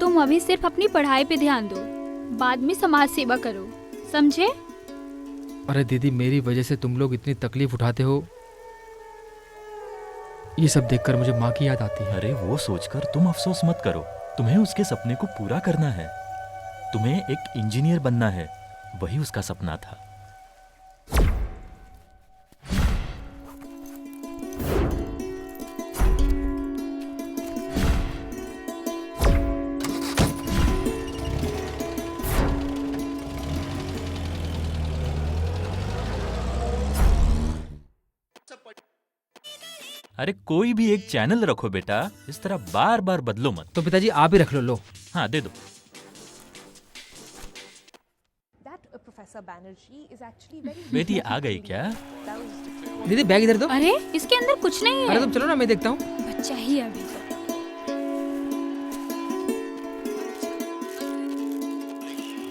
तुम अभी सिर्फ अपनी पढ़ाई पे ध्यान दो, बाद में समाज सेवा करो, समझे? अरे दीदी, मेरी वजह से तुम लोग इतनी तकलीफ उठाते हो, ये सब देखकर मुझे माँ की याद आती है। अरे वो सोचकर तुम अफसोस मत करो, तुम्हें उसके सपने को पूरा करना है। तुम्हें एक इंजीनियर बनना है, वही उसका सपना था। अरे कोई भी एक चैनल रखो बेटा, इस तरह बार बार बदलो मत। तो पिताजी आप ही रख लो। लो हाँ दे दो। बेटी आ गई क्या? दीदी बैग इधर दो। अरे इसके अंदर कुछ नहीं है। अरे तुम चलो ना, मैं देखता हूँ। बच्चा ही अभी।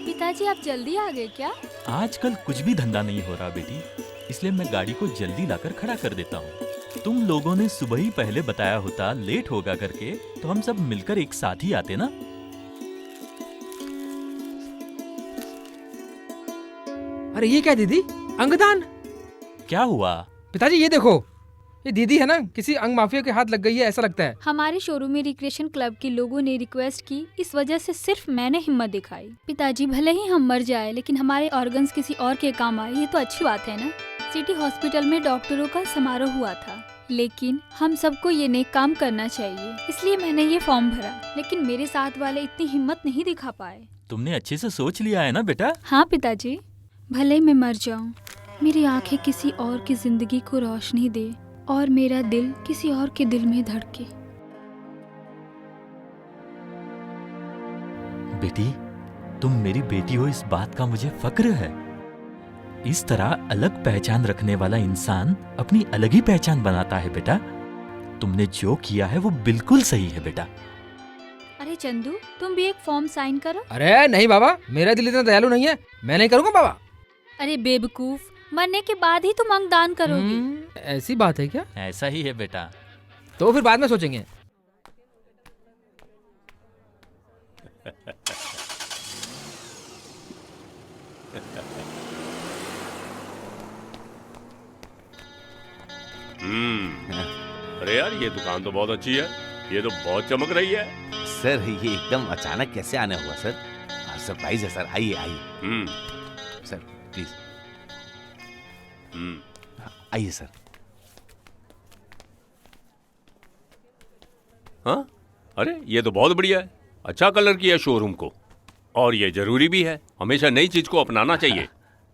पिताजी आप जल्दी आ गए क्या? आजकल कुछ भी धंधा नहीं हो रहा बेटी, इसलिए मैं गाड़ी को जल्दी लाकर खड़ा कर देता हूँ। तुम लोगों ने सुबह ही पहले बताया होता लेट होगा करके, तो हम सब मिलकर एक साथ ही आते ना। अरे ये क्या दीदी, अंगदान? क्या हुआ? पिताजी ये देखो, ये दीदी है ना, किसी अंग माफिया के हाथ लग गई है ऐसा लगता है। हमारे शोरूम में रिक्रिएशन क्लब के लोगों ने रिक्वेस्ट की, इस वजह से सिर्फ मैंने हिम्मत दिखाई। पिताजी भले ही हम मर जाए, लेकिन हमारे ऑर्गन्स किसी और के काम आए, ये तो अच्छी बात है ना। सिटी हॉस्पिटल में डॉक्टरों का समारोह हुआ था, लेकिन हम सबको ये नेक काम करना चाहिए, इसलिए मैंने ये फॉर्म भरा। लेकिन मेरे साथ वाले इतनी हिम्मत नहीं दिखा पाए। तुमने अच्छे से सोच लिया है ना बेटा? हाँ पिताजी, भले मैं मर जाऊं, मेरी आंखें किसी और की जिंदगी को रोशनी दे और मेरा दिल किसी और के दिल में धड़के। बेटी, तुम मेरी बेटी हो, इस बात का मुझे फक्र है। इस तरह अलग पहचान रखने वाला इंसान अपनी अलग ही पहचान बनाता है बेटा। तुमने जो किया है वो बिल्कुल सही है बेटा। अरे चंदू, तुम भी एक फॉर्म साइन करो। अरे नहीं बाबा, मेरा दिल इतना दयालु नहीं है, मैं नहीं करूँगा बाबा। अरे बेवकूफ, मरने के बाद ही तुम अंगदान करोगे। ऐसी बात है क्या? ऐसा ही है बेटा। तो फिर बाद में सोचेंगे। अरे यार, ये दुकान तो बहुत अच्छी है, ये तो बहुत चमक रही है। सर ये एकदम अचानक कैसे आने हुआ सर? सरप्राइज है सर, आइए आइए। Sir please. आइए सर। हाँ, अरे ये तो बहुत बढ़िया है। अच्छा कलर किया शोरूम को, और ये जरूरी भी है। हमेशा नई चीज को अपनाना चाहिए।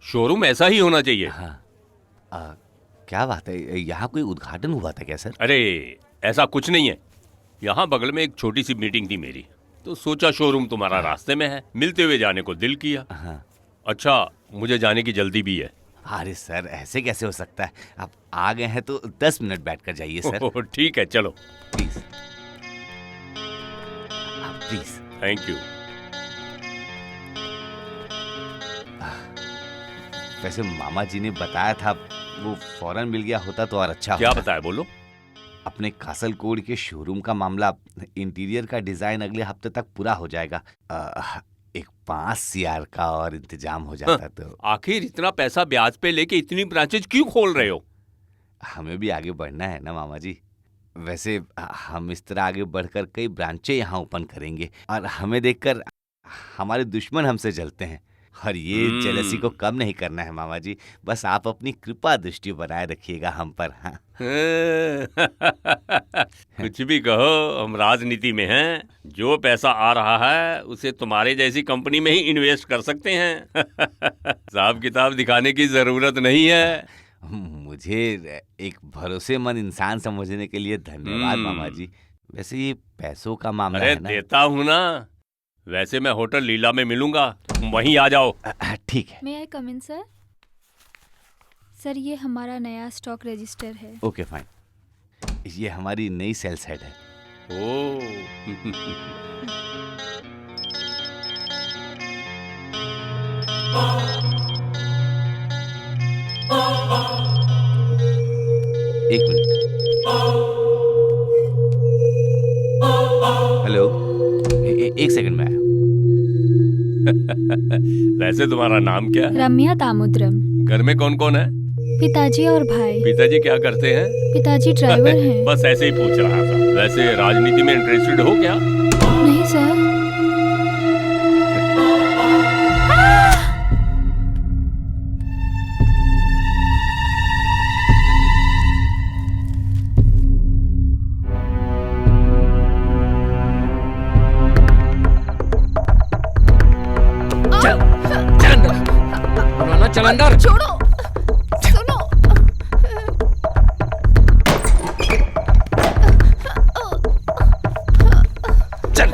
शोरूम ऐसा ही होना चाहिए। हाँ। क्या बात है, यहाँ कोई उद्घाटन हुआ था क्या सर? अरे ऐसा कुछ नहीं है। यहाँ बगल में एक छोटी सी मीटिंग थी मेरी, तो सोचा शोरूम तुम्हारा रास्ते में है, मिलते हुए जाने को दिल किया। अच्छा, मुझे जाने की जल्दी भी है। अरे सर, ऐसे कैसे हो सकता है? आप आ गए हैं तो 10 मिनट बैठ कर जाइए सर। ठीक है, चलो। Please please. Thank you. वैसे मामा जी ने बताया था, वो फौरन मिल गया होता तो और अच्छा क्या होता। बताया, बोलो। अपने कासलकोड के शोरूम का मामला, इंटीरियर का डिजाइन अगले हफ्ते तक पूरा हो जाएगा। एक 5 CR का और इंतजाम हो जाता तो। आखिर इतना पैसा ब्याज पे लेके इतनी ब्रांचेज क्यों खोल रहे हो? हमें भी आगे बढ़ना है ना मामा जी। वैसे हम इस तरह आगे बढ़कर कई ब्रांचें यहाँ ओपन करेंगे, और हमें देखकर हमारे दुश्मन हमसे जलते हैं, और ये जेलसी को कम नहीं करना है मामा जी। बस आप अपनी कृपा दृष्टि बनाए रखिएगा हम पर। हाँ। कुछ भी कहो, हम राजनीति में हैं। जो पैसा आ रहा है उसे तुम्हारे जैसी कंपनी में ही इन्वेस्ट कर सकते हैं। हिसाब किताब दिखाने की जरूरत नहीं है। मुझे एक भरोसेमंद इंसान समझने के लिए धन्यवाद मामा जी। वैसे ये पैसों का मामला है ना? देता हूँ ना। वैसे मैं होटल लीला में मिलूंगा, तुम वहीं आ जाओ। ठीक है। मे आई कम इन सर? सर, ये हमारा नया स्टॉक रजिस्टर है। Okay fine. ये हमारी नई सेल्स हेड है। एक मिनट। हेलो, एक सेकंड में आया। वैसे तुम्हारा नाम क्या है? रम्या दामोदरम। घर में कौन कौन है? पिताजी और भाई। पिताजी क्या करते हैं? पिताजी ड्राइवर हैं। बस ऐसे ही पूछ रहा था। वैसे राजनीति में इंटरेस्टेड हो क्या? नहीं सर। चल अंदर। छोड़ो, सुनो। चल।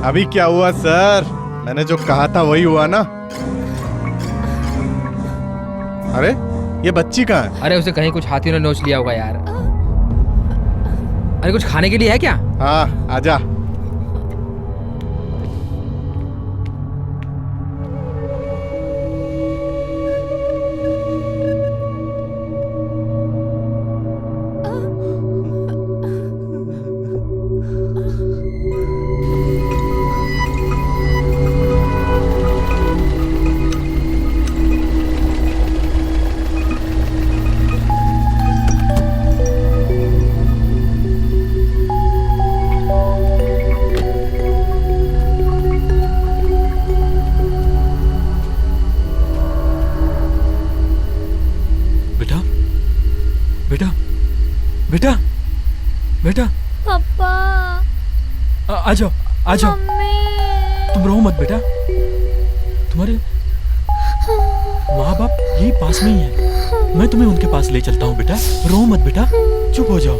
अभी क्या हुआ सर? मैंने जो कहा था वही हुआ ना? अरे ये बच्ची कहाँ है? अरे उसे कहीं कुछ हाथियों ने नोच लिया होगा यार। अरे कुछ खाने के लिए है क्या? हाँ, आजा। बेटा, बेटा पापा, आ जाओ, आ जाओ। तुम रो मत बेटा, तुम्हारे माँ बाप यही पास में ही है। मैं तुम्हें उनके पास ले चलता हूँ बेटा। रो मत बेटा, चुप हो जाओ।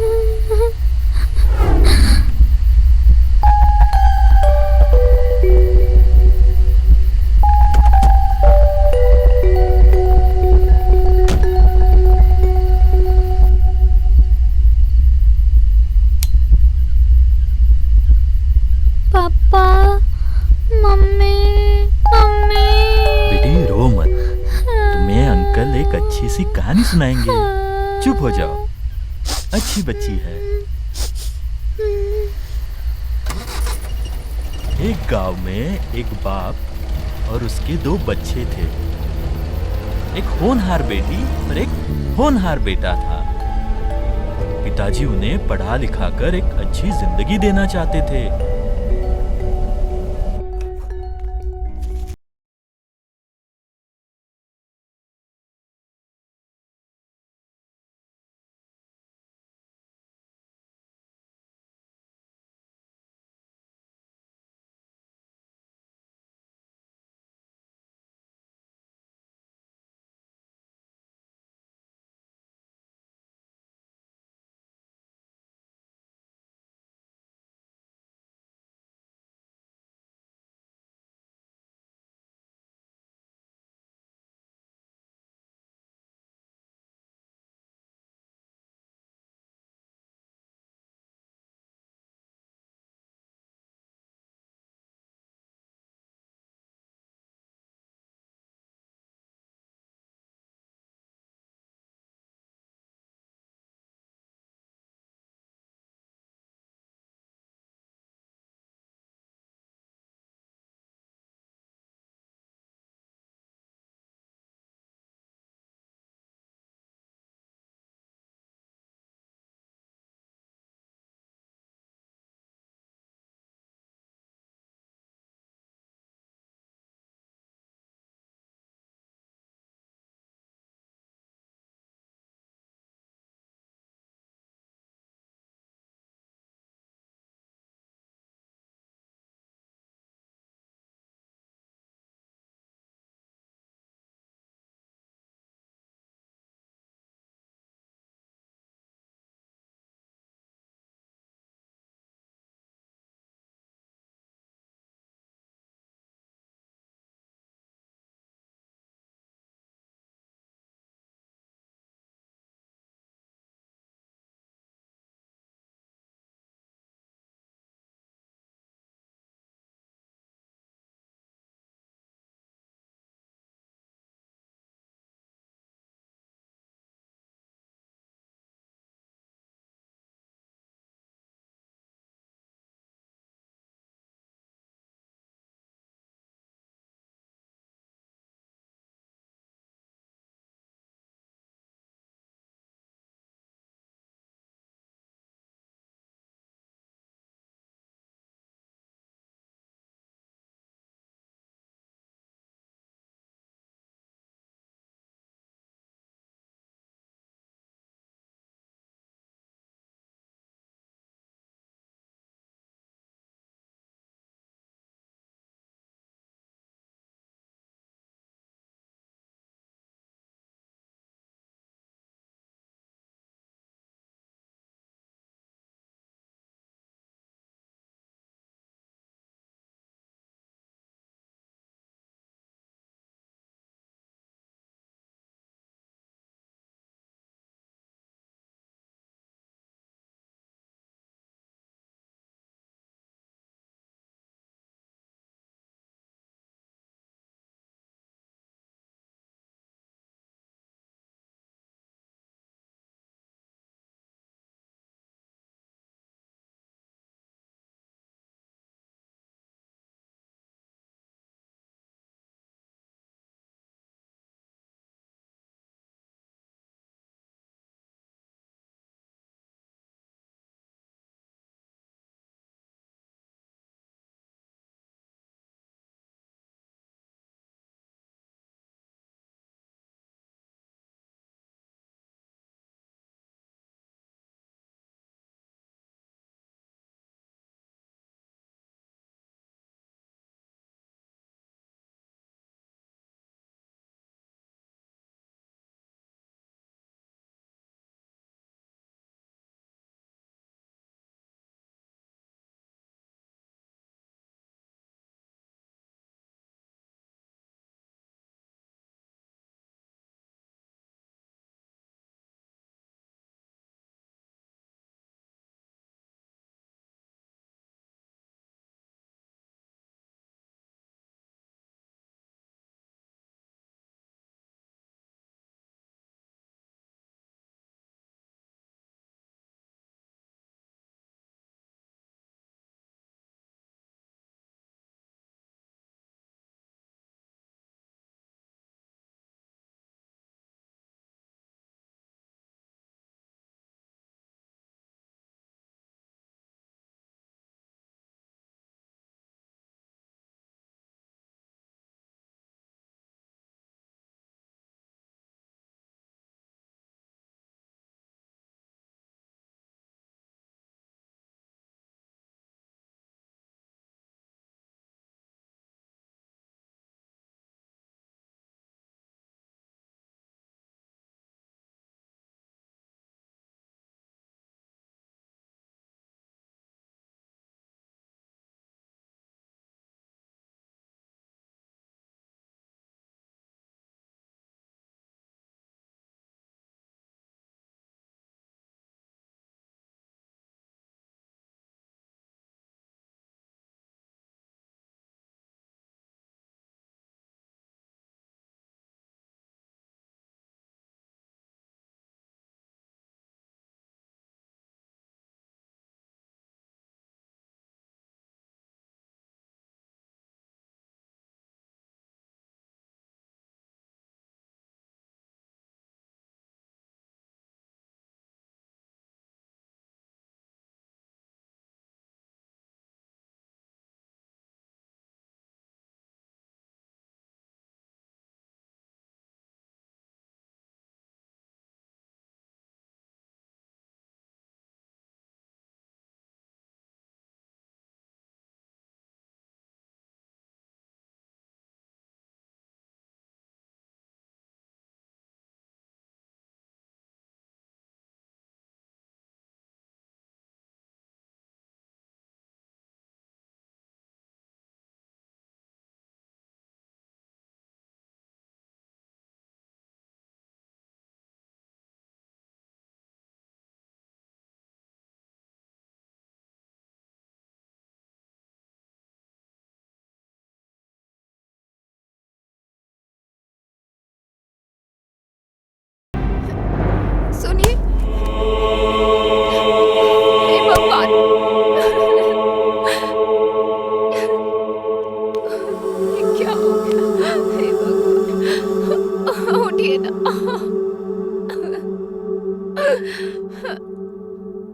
कल एक अच्छी सी कहानी सुनाएंगे। चुप हो जाओ, अच्छी बच्ची है। एक गांव में एक बाप और उसके 2 बच्चे थे। एक होनहार बेटी और एक होनहार बेटा था। पिताजी उन्हें पढ़ा लिखाकर एक अच्छी जिंदगी देना चाहते थे।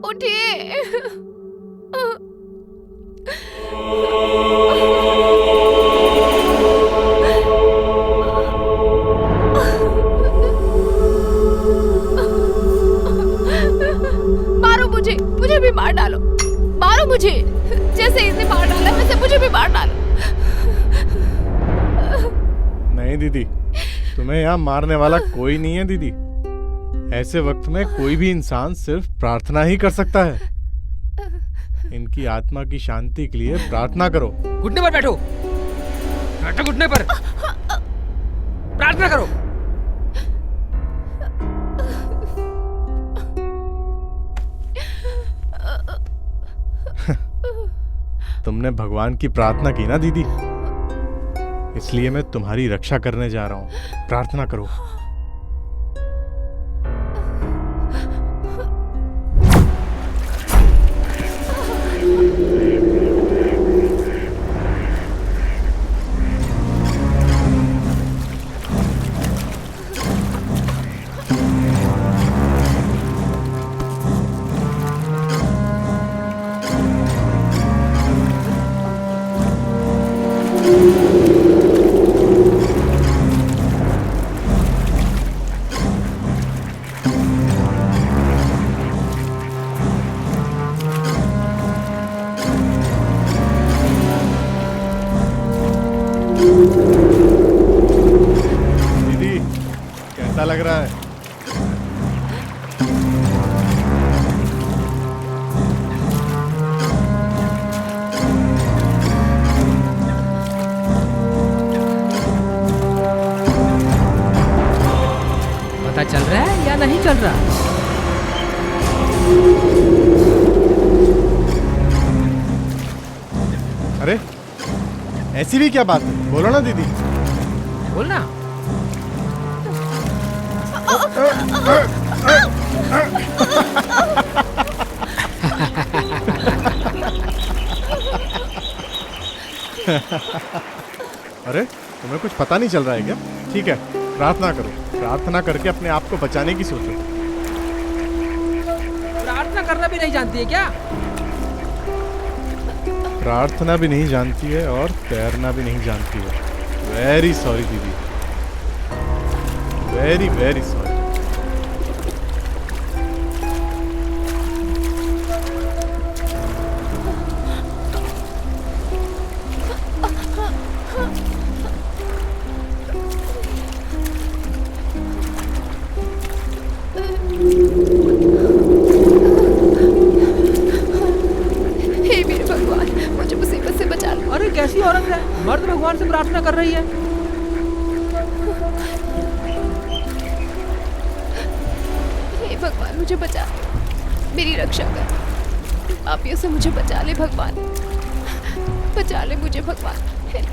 उठिए। मारो मुझे, मुझे भी मार डालो, मारो मुझे, जैसे इसे मार डाला वैसे मुझे भी मार डालो। नहीं दीदी, तुम्हें यहाँ मारने वाला कोई नहीं है दीदी। ऐसे वक्त में कोई भी इंसान सिर्फ प्रार्थना ही कर सकता है। इनकी आत्मा की शांति के लिए प्रार्थना करो। घुटने पर बैठो, बैठो घुटने पर, प्रार्थना करो। तुमने भगवान की प्रार्थना की ना दीदी, इसलिए मैं तुम्हारी रक्षा करने जा रहा हूँ। प्रार्थना करो। दीदी कैसा लग रहा है? पता चल रहा है या नहीं चल रहा? अरे ऐसी भी क्या बात है? बोलो ना दीदी। बोलना। अरे तुम्हें कुछ पता नहीं चल रहा है क्या? ठीक है, प्रार्थना करो। प्रार्थना करके अपने आप को बचाने की सोचो। प्रार्थना करना भी नहीं जानती है क्या? प्रार्थना भी नहीं जानती है और तैरना भी नहीं जानती है। वेरी सॉरी दीदी, वेरी वेरी सॉरी। हे मेरे भगवान, मुझे मुसीबत से बचा लो। अरे कैसी औरत है, मर्द भगवान से प्रार्थना कर रही है। हे भगवान, मुझे बचा, मेरी रक्षा कर। पापियों से मुझे बचा ले भगवान, बचा ले मुझे भगवान।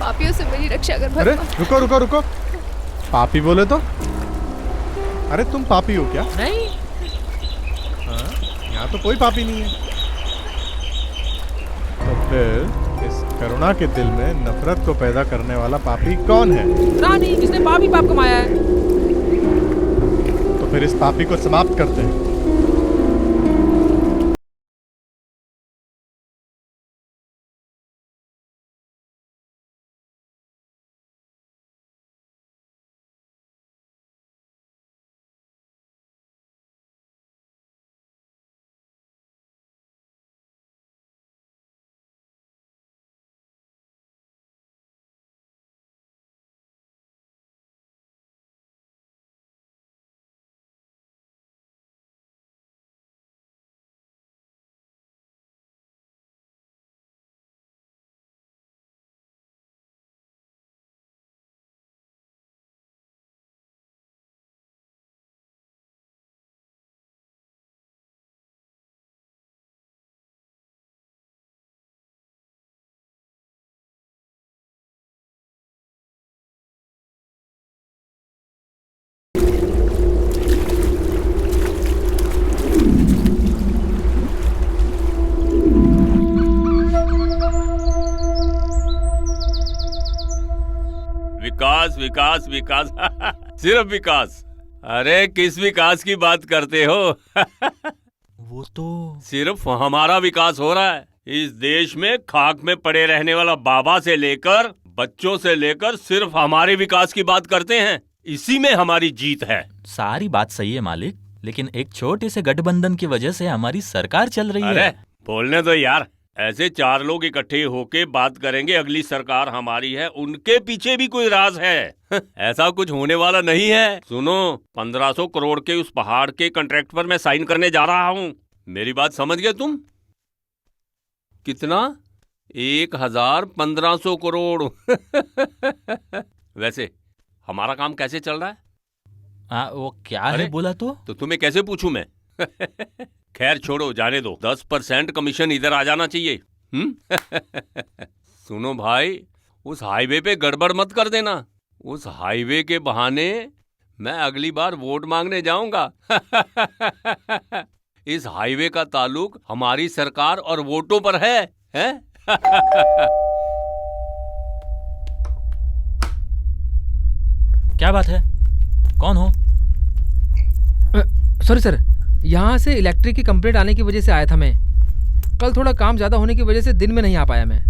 पापियों से मेरी रक्षा कर अरे भगवान। रुको रुको रुको, पापी बोले तो? अरे तुम पापी हो क्या? नहीं। हाँ, यहाँ तो कोई पापी नहीं है। तो फिर इस करुणा के दिल में नफरत को पैदा करने वाला पापी कौन है? रानी, जिसने पाप ही पाप कमाया है। तो फिर इस पापी को समाप्त करते हैं। विकास विकास विकास सिर्फ विकास। अरे किस विकास की बात करते हो? वो तो सिर्फ हमारा विकास हो रहा है। इस देश में खाक में पड़े रहने वाला बाबा से लेकर बच्चों से लेकर सिर्फ हमारे विकास की बात करते हैं। इसी में हमारी जीत है। सारी बात सही है मालिक, लेकिन एक छोटे से गठबंधन की वजह से हमारी सरकार चल रही अरे है। बोलने दो यार, ऐसे 4 लोग इकट्ठे होके बात करेंगे अगली सरकार हमारी है, उनके पीछे भी कोई राज है। ऐसा कुछ होने वाला नहीं है। सुनो, 1500 करोड़ के उस पहाड़ के कॉन्ट्रैक्ट पर मैं साइन करने जा रहा हूँ। मेरी बात समझ गए तुम? कितना? 1500 करोड़। वैसे हमारा काम कैसे चल रहा है? वो क्या है बोला तो तुम्हें कैसे पूछूं मैं? खैर छोड़ो, जाने दो। 10% कमीशन इधर आ जाना चाहिए। सुनो भाई, उस हाईवे पे गड़बड़ मत कर देना। उस हाईवे के बहाने मैं अगली बार वोट मांगने जाऊंगा। इस हाईवे का ताल्लुक हमारी सरकार और वोटों पर है, हैं? क्या बात है? कौन हो? सॉरी सर, यहाँ से इलेक्ट्रिक की कंप्लेंट आने की वजह से आया था मैं। कल थोड़ा काम ज्यादा होने की वजह से दिन में नहीं आ पाया मैं।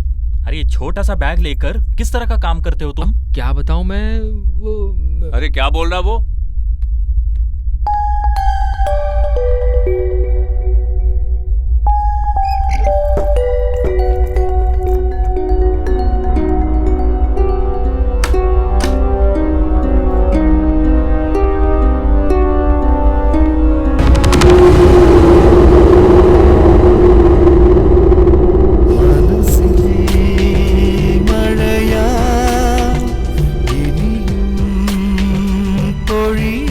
अरे ये छोटा सा बैग लेकर किस तरह का काम करते हो तुम? क्या बताऊं मैं, वो अरे क्या बोल रहा वो? മഴയാ ഇനിയും പൊഴി